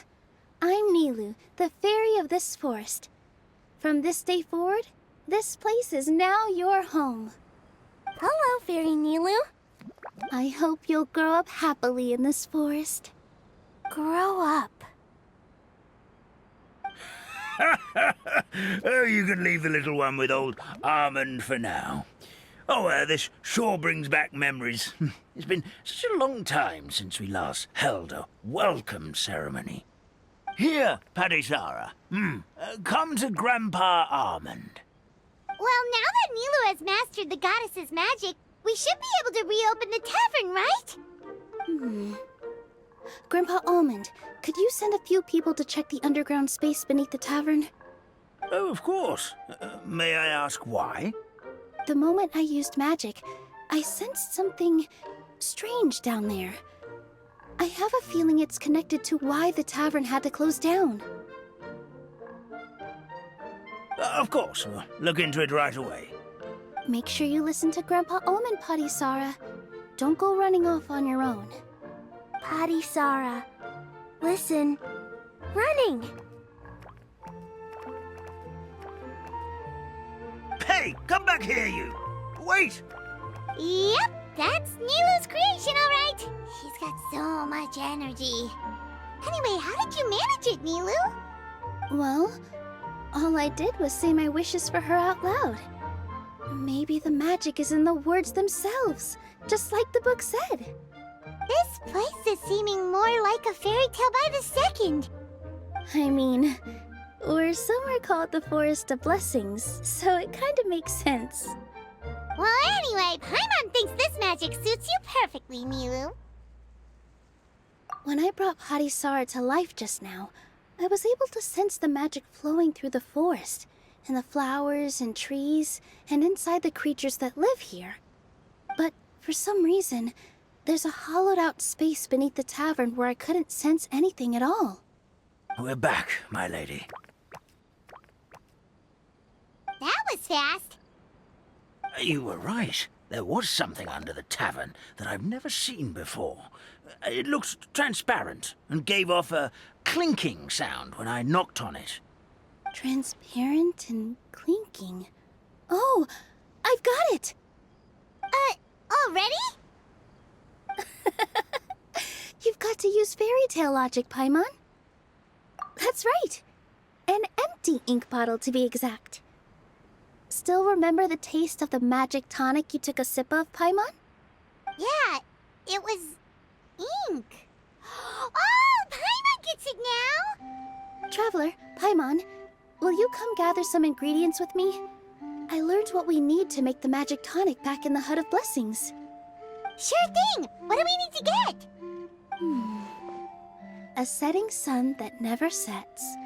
I'm Nilu, the fairy of this forest. From this day forward, this place is now your home. Hello, Fairy Nilu. I hope you'll grow up happily in this forest. Grow up. Oh, you can leave the little one with old Armand for now. Oh, this sure brings back memories. It's been such a long time since we last held a welcome ceremony. Here, Padisara. Come to Grandpa Armand. Well, now that Nilu has mastered the goddess's magic, we should be able to reopen the tavern, right? Grandpa Almond, could you send a few people to check the underground space beneath the tavern? Oh, of course. May I ask why? The moment I used magic, I sensed something strange down there. I have a feeling it's connected to why the tavern had to close down. Of course. We'll look into it right away. Make sure you listen to Grandpa Almond, Padisara. Don't go running off on your own. Padisara, listen. Running! Hey, come back here, you! Wait! Yep, that's Nilu's creation, all right. She's got so much energy. Anyway, how did you manage it, Nilu? Well, all I did was say my wishes for her out loud. Maybe the magic is in the words themselves, just like the book said. This place is seeming more like a fairy tale by the second. I mean, we're somewhere called the Forest of Blessings, so it kind of makes sense. Well, anyway, Paimon thinks this magic suits you perfectly, Nilu. When I brought Padisara to life just now, I was able to sense the magic flowing through the forest, and the flowers and trees, and inside the creatures that live here. But for some reason, there's a hollowed-out space beneath the tavern where I couldn't sense anything at all. We're back, my lady. That was fast. You were right. There was something under the tavern that I've never seen before. It looked transparent and gave off a clinking sound when I knocked on it. Transparent and clinking. Oh, I've got it! Already? You've got to use fairy tale logic, Paimon. That's right. An empty ink bottle, to be exact. Still remember the taste of the magic tonic you took a sip of, Paimon? Yeah, it was ink. Oh, Paimon gets it now! Traveler, Paimon, will you come gather some ingredients with me? I learned what we need to make the magic tonic back in the Hut of Blessings. Sure thing! What do we need to get? A setting sun that never sets,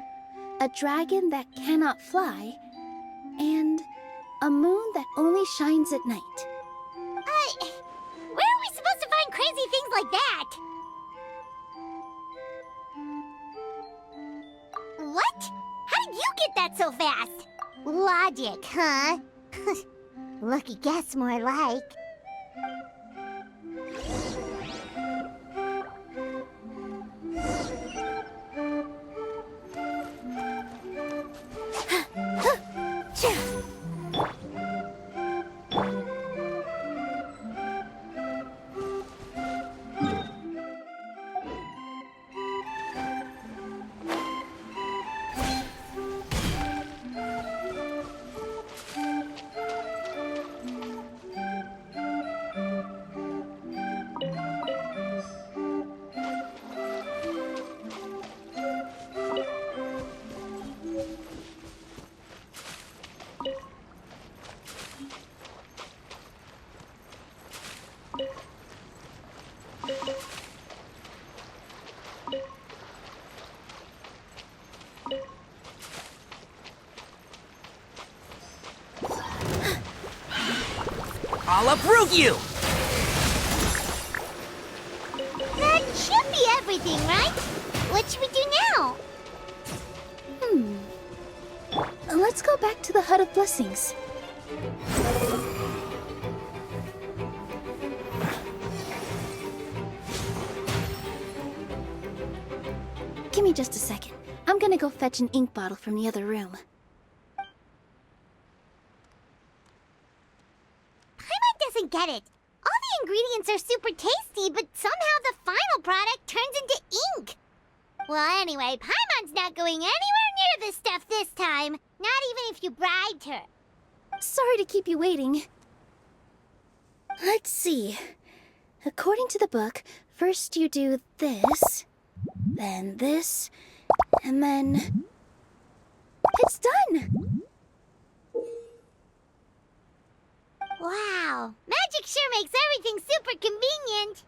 a dragon that cannot fly, and a moon that only shines at night. Where are we supposed to find crazy things like that? What? How did you get that so fast? Logic, huh? Lucky guess, more like. I'll approve you! That should be everything, right? What should we do now? Let's go back to the Hut of Blessings. Give me just a second. I'm gonna go fetch an ink bottle from the other room. Paimon doesn't get it. All the ingredients are super tasty, but somehow the final product turns into ink. Well, anyway, Paimon's not going anywhere near this stuff this time. Not even if you bribed her. Sorry to keep you waiting. Let's see. According to the book, first you do this, then this, and then... It's done! Wow, magic sure makes everything super convenient.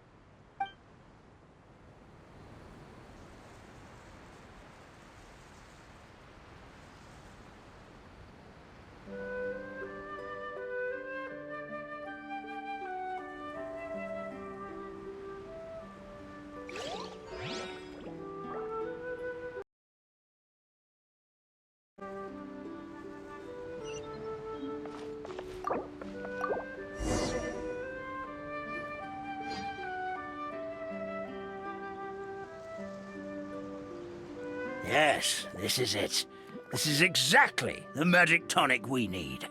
Yes, this is it. This is exactly the magic tonic we need.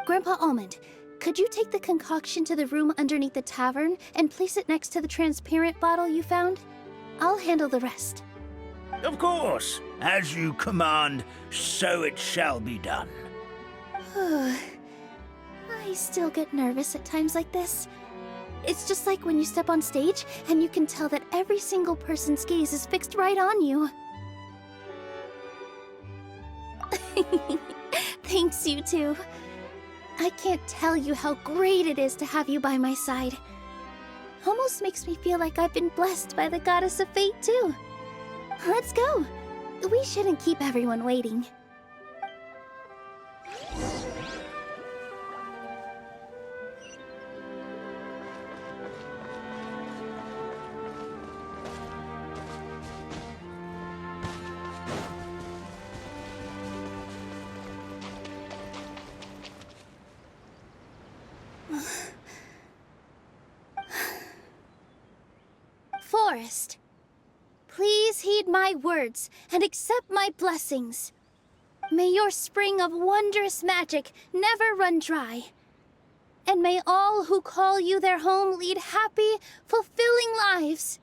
Grandpa Almond, could you take the concoction to the room underneath the tavern and place it next to the transparent bottle you found? I'll handle the rest. Of course. As you command, so it shall be done. I still get nervous at times like this. It's just like when you step on stage and you can tell that every single person's gaze is fixed right on you. Thanks, you two. I can't tell you how great it is to have you by my side. Almost makes me feel like I've been blessed by the goddess of fate, too. Let's go. We shouldn't keep everyone waiting. Forest, please heed my words and accept my blessings. May your spring of wondrous magic never run dry. And may all who call you their home lead happy, fulfilling lives.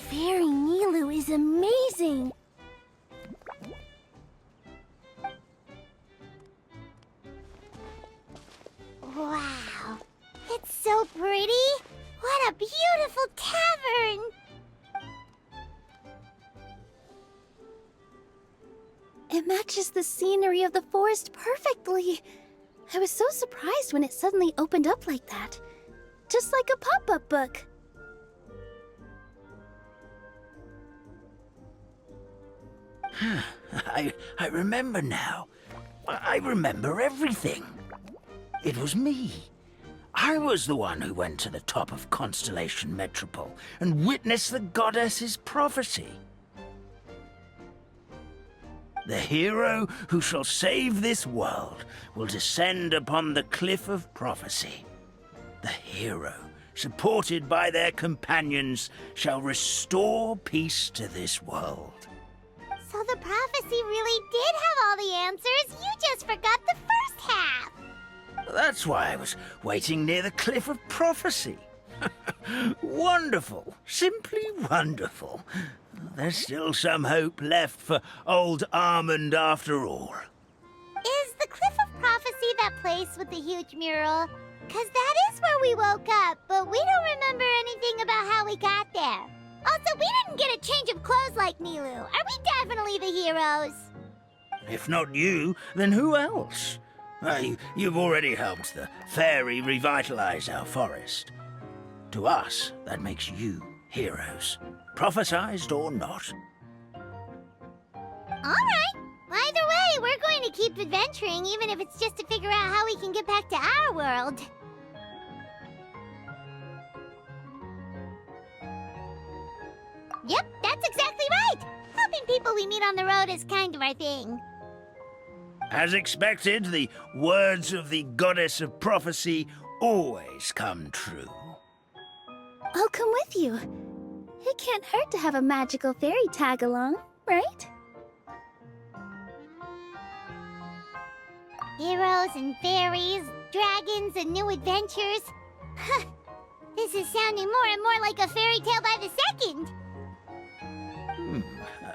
Fairy Nilu is amazing! Wow, it's so pretty! What a beautiful tavern! It matches the scenery of the forest perfectly. I was so surprised when it suddenly opened up like that. Just like a pop-up book. I remember now. I remember everything. It was me. I was the one who went to the top of Constellation Metropole and witnessed the goddess's prophecy. The hero who shall save this world will descend upon the cliff of prophecy. The hero, supported by their companions, shall restore peace to this world. So the prophecy really did have all the answers. You just forgot the first half. That's why I was waiting near the cliff of prophecy. Wonderful. Simply wonderful. There's still some hope left for old Almond after all. Is the Cliff of Prophecy that place with the huge mural? 'Cause that is where we woke up, but we don't remember anything about how we got there. Also, we didn't get a change of clothes like Nilu. Are we definitely the heroes? If not you, then who else? You've already helped the fairy revitalize our forest. To us, that makes you heroes, prophesized or not. Alright. Either way, we're going to keep adventuring, even if it's just to figure out how we can get back to our world. Yep, that's exactly right! Helping people we meet on the road is kind of our thing. As expected, the words of the goddess of prophecy always come true. I'll come with you. It can't hurt to have a magical fairy tag along, right? Heroes and fairies, dragons and new adventures. This is sounding more and more like a fairy tale by the second.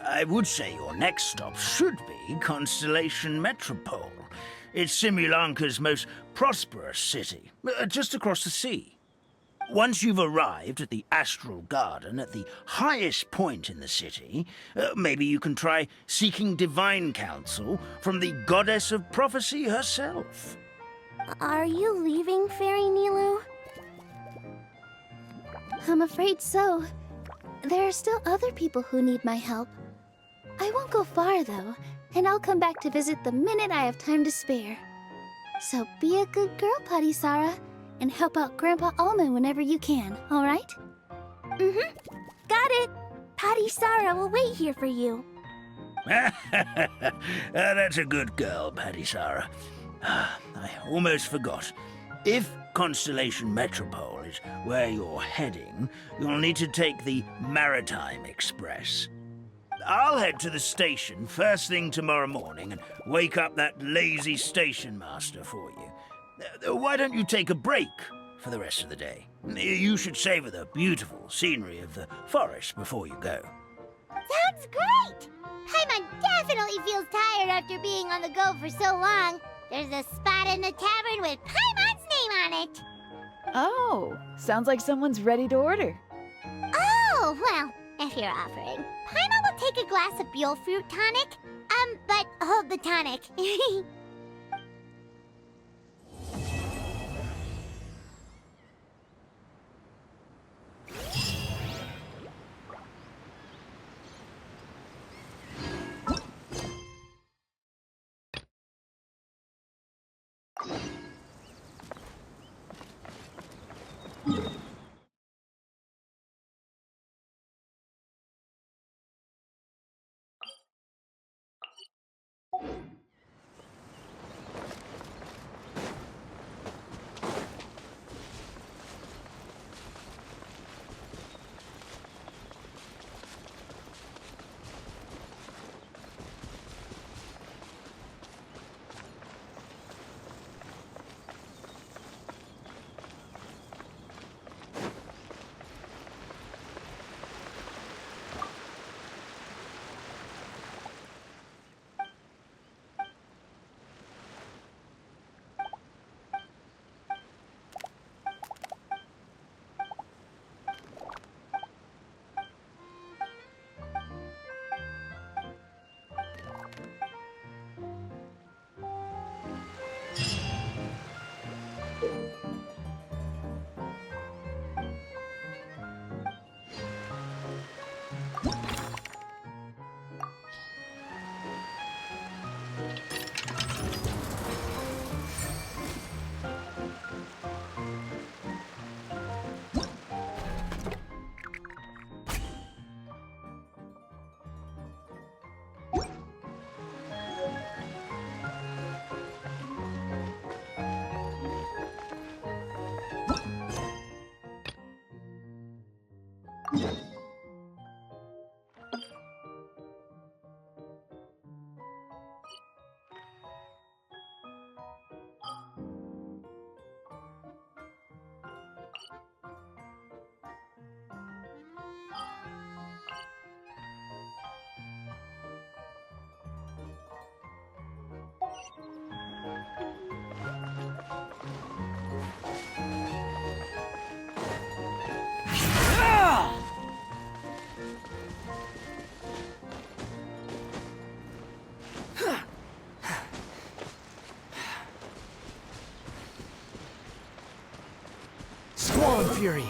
I would say your next stop should be Constellation Metropole. It's Simulanka's most prosperous city, just across the sea. Once you've arrived at the Astral Garden at the highest point in the city, maybe you can try seeking divine counsel from the goddess of prophecy herself. Are you leaving, Fairy Nilu? I'm afraid so. There are still other people who need my help. I won't go far, though, and I'll come back to visit the minute I have time to spare. So be a good girl, Patisara, and help out Grandpa Almond whenever you can, all right? Mm-hmm. Got it. Patisara will wait here for you. That's a good girl, Patisara. I almost forgot. If Constellation Metropole is where you're heading, you'll need to take the Maritime Express. I'll head to the station first thing tomorrow morning and wake up that lazy station master for you. Why don't you take a break for the rest of the day? You should savor the beautiful scenery of the forest before you go. Sounds great! Paimon definitely feels tired after being on the go for so long. There's a spot in the tavern with Paimon's name on it. Oh, sounds like someone's ready to order. Oh, well, if you're offering, Paimon will take a glass of Buell fruit tonic. But hold the tonic. fury.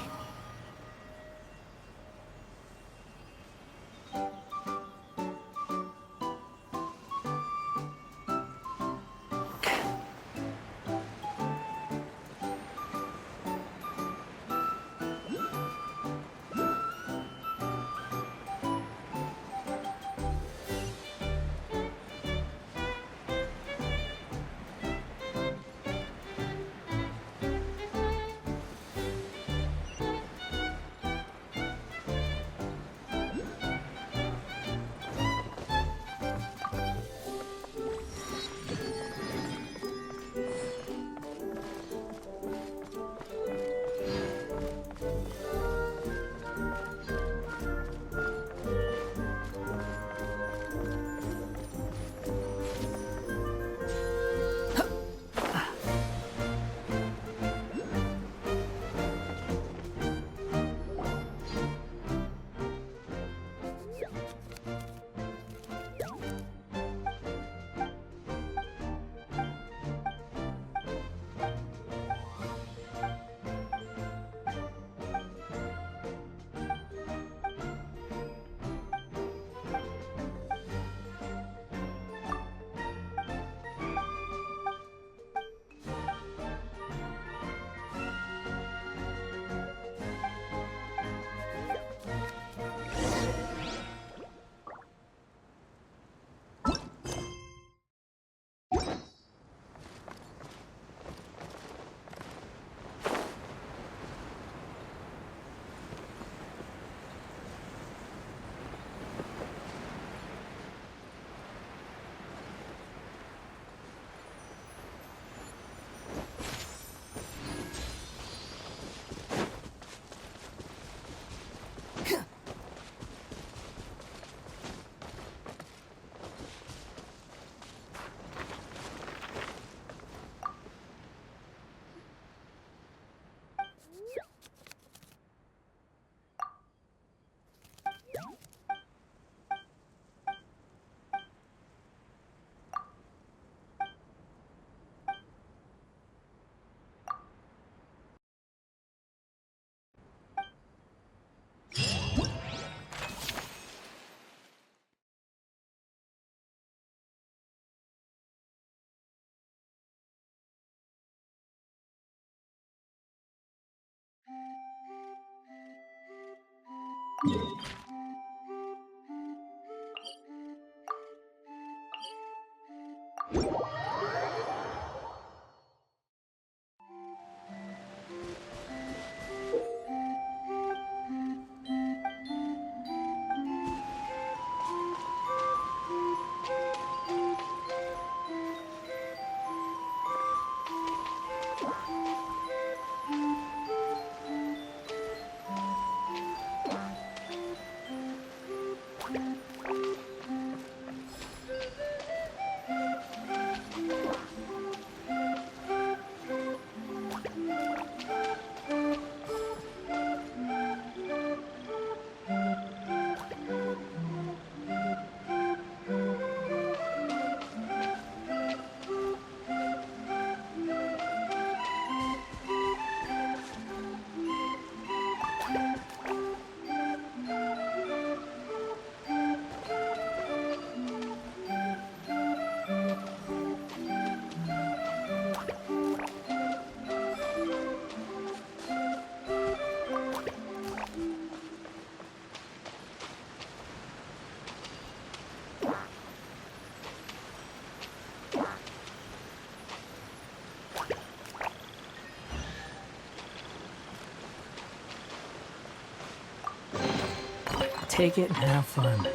Take it and have fun.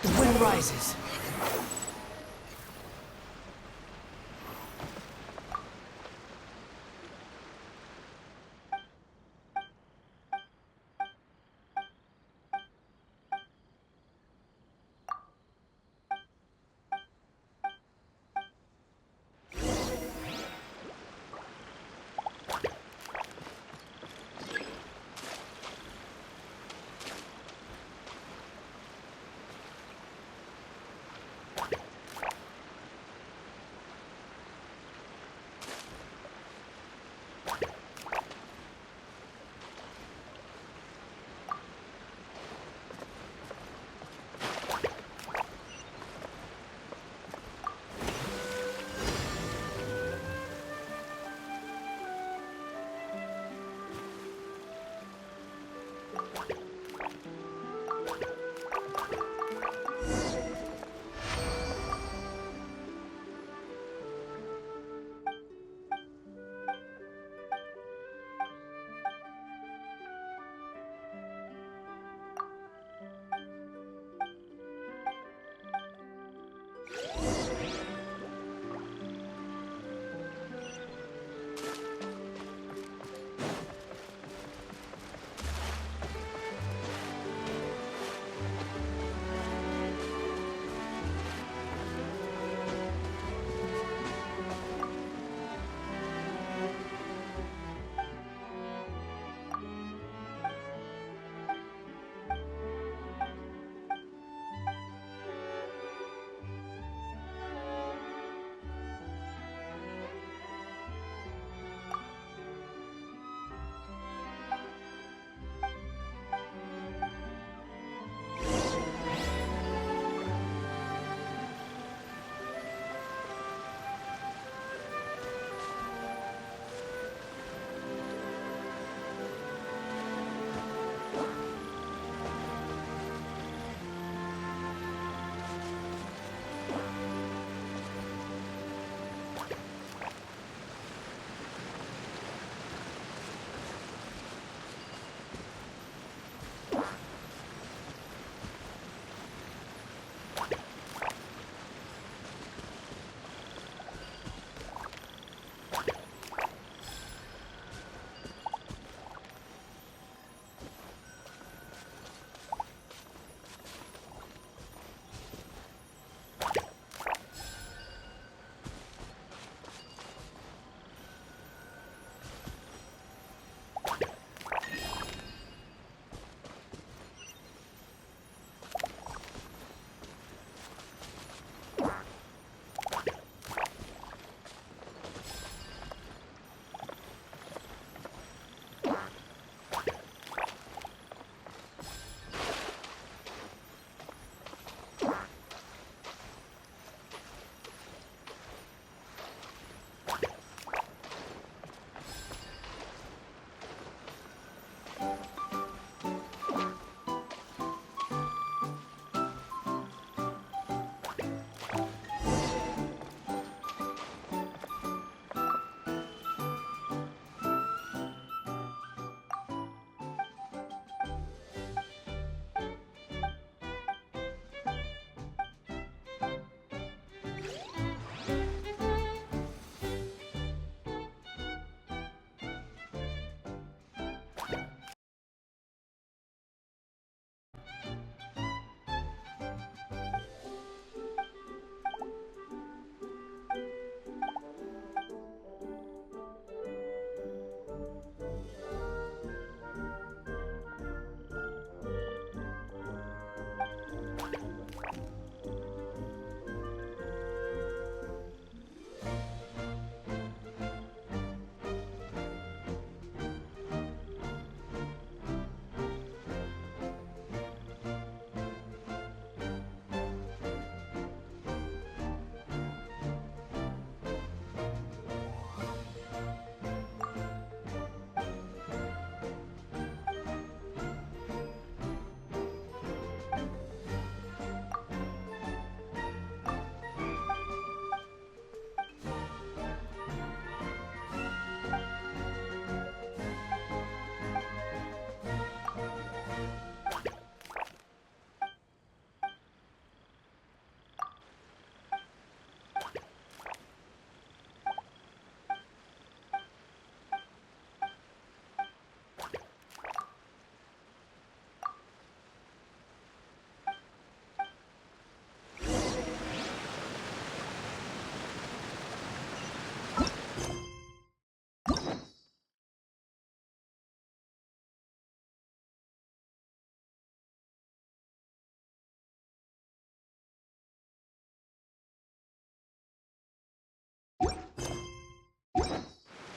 The wind rises.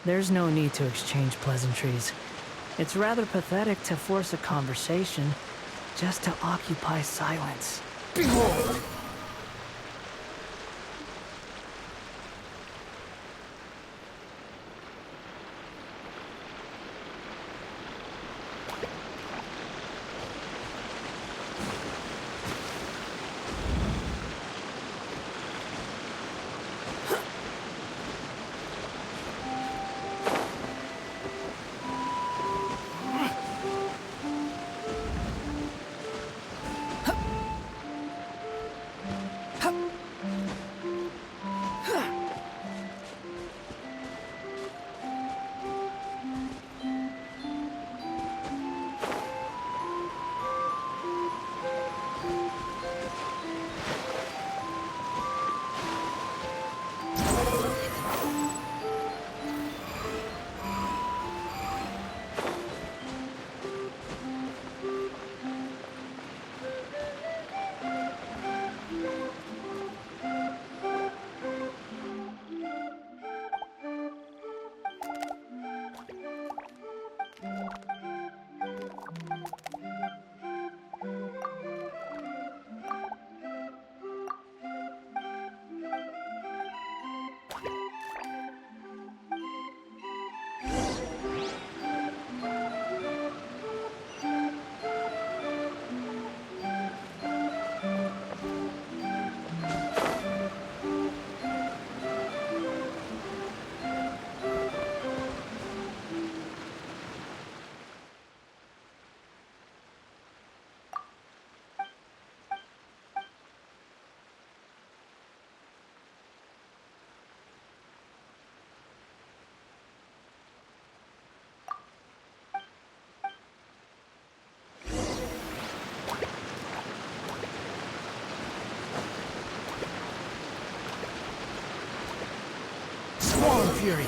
There's no need to exchange pleasantries. It's rather pathetic to force a conversation just to occupy silence. Behold! Swarm Fury!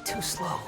Too slow.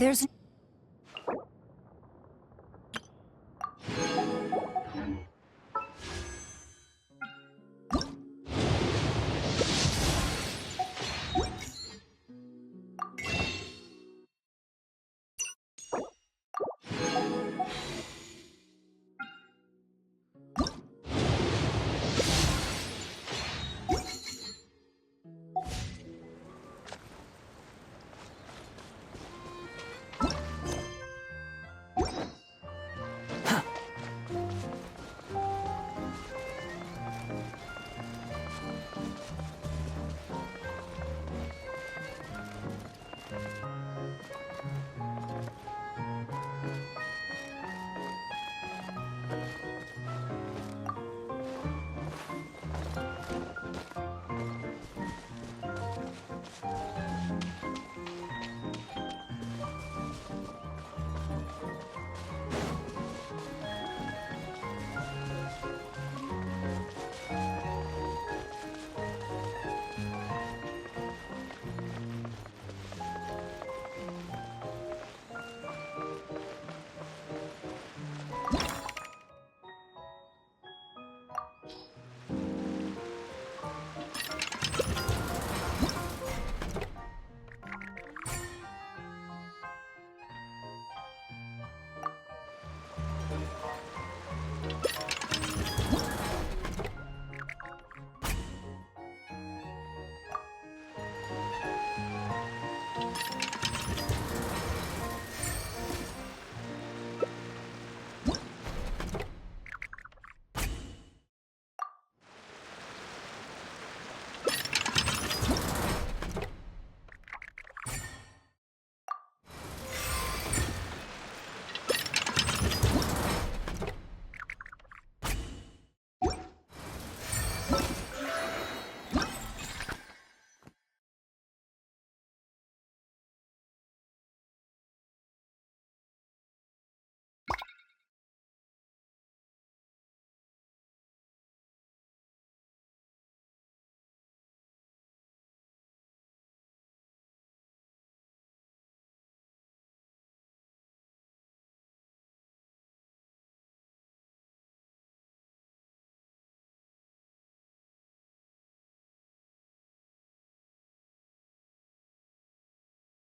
There's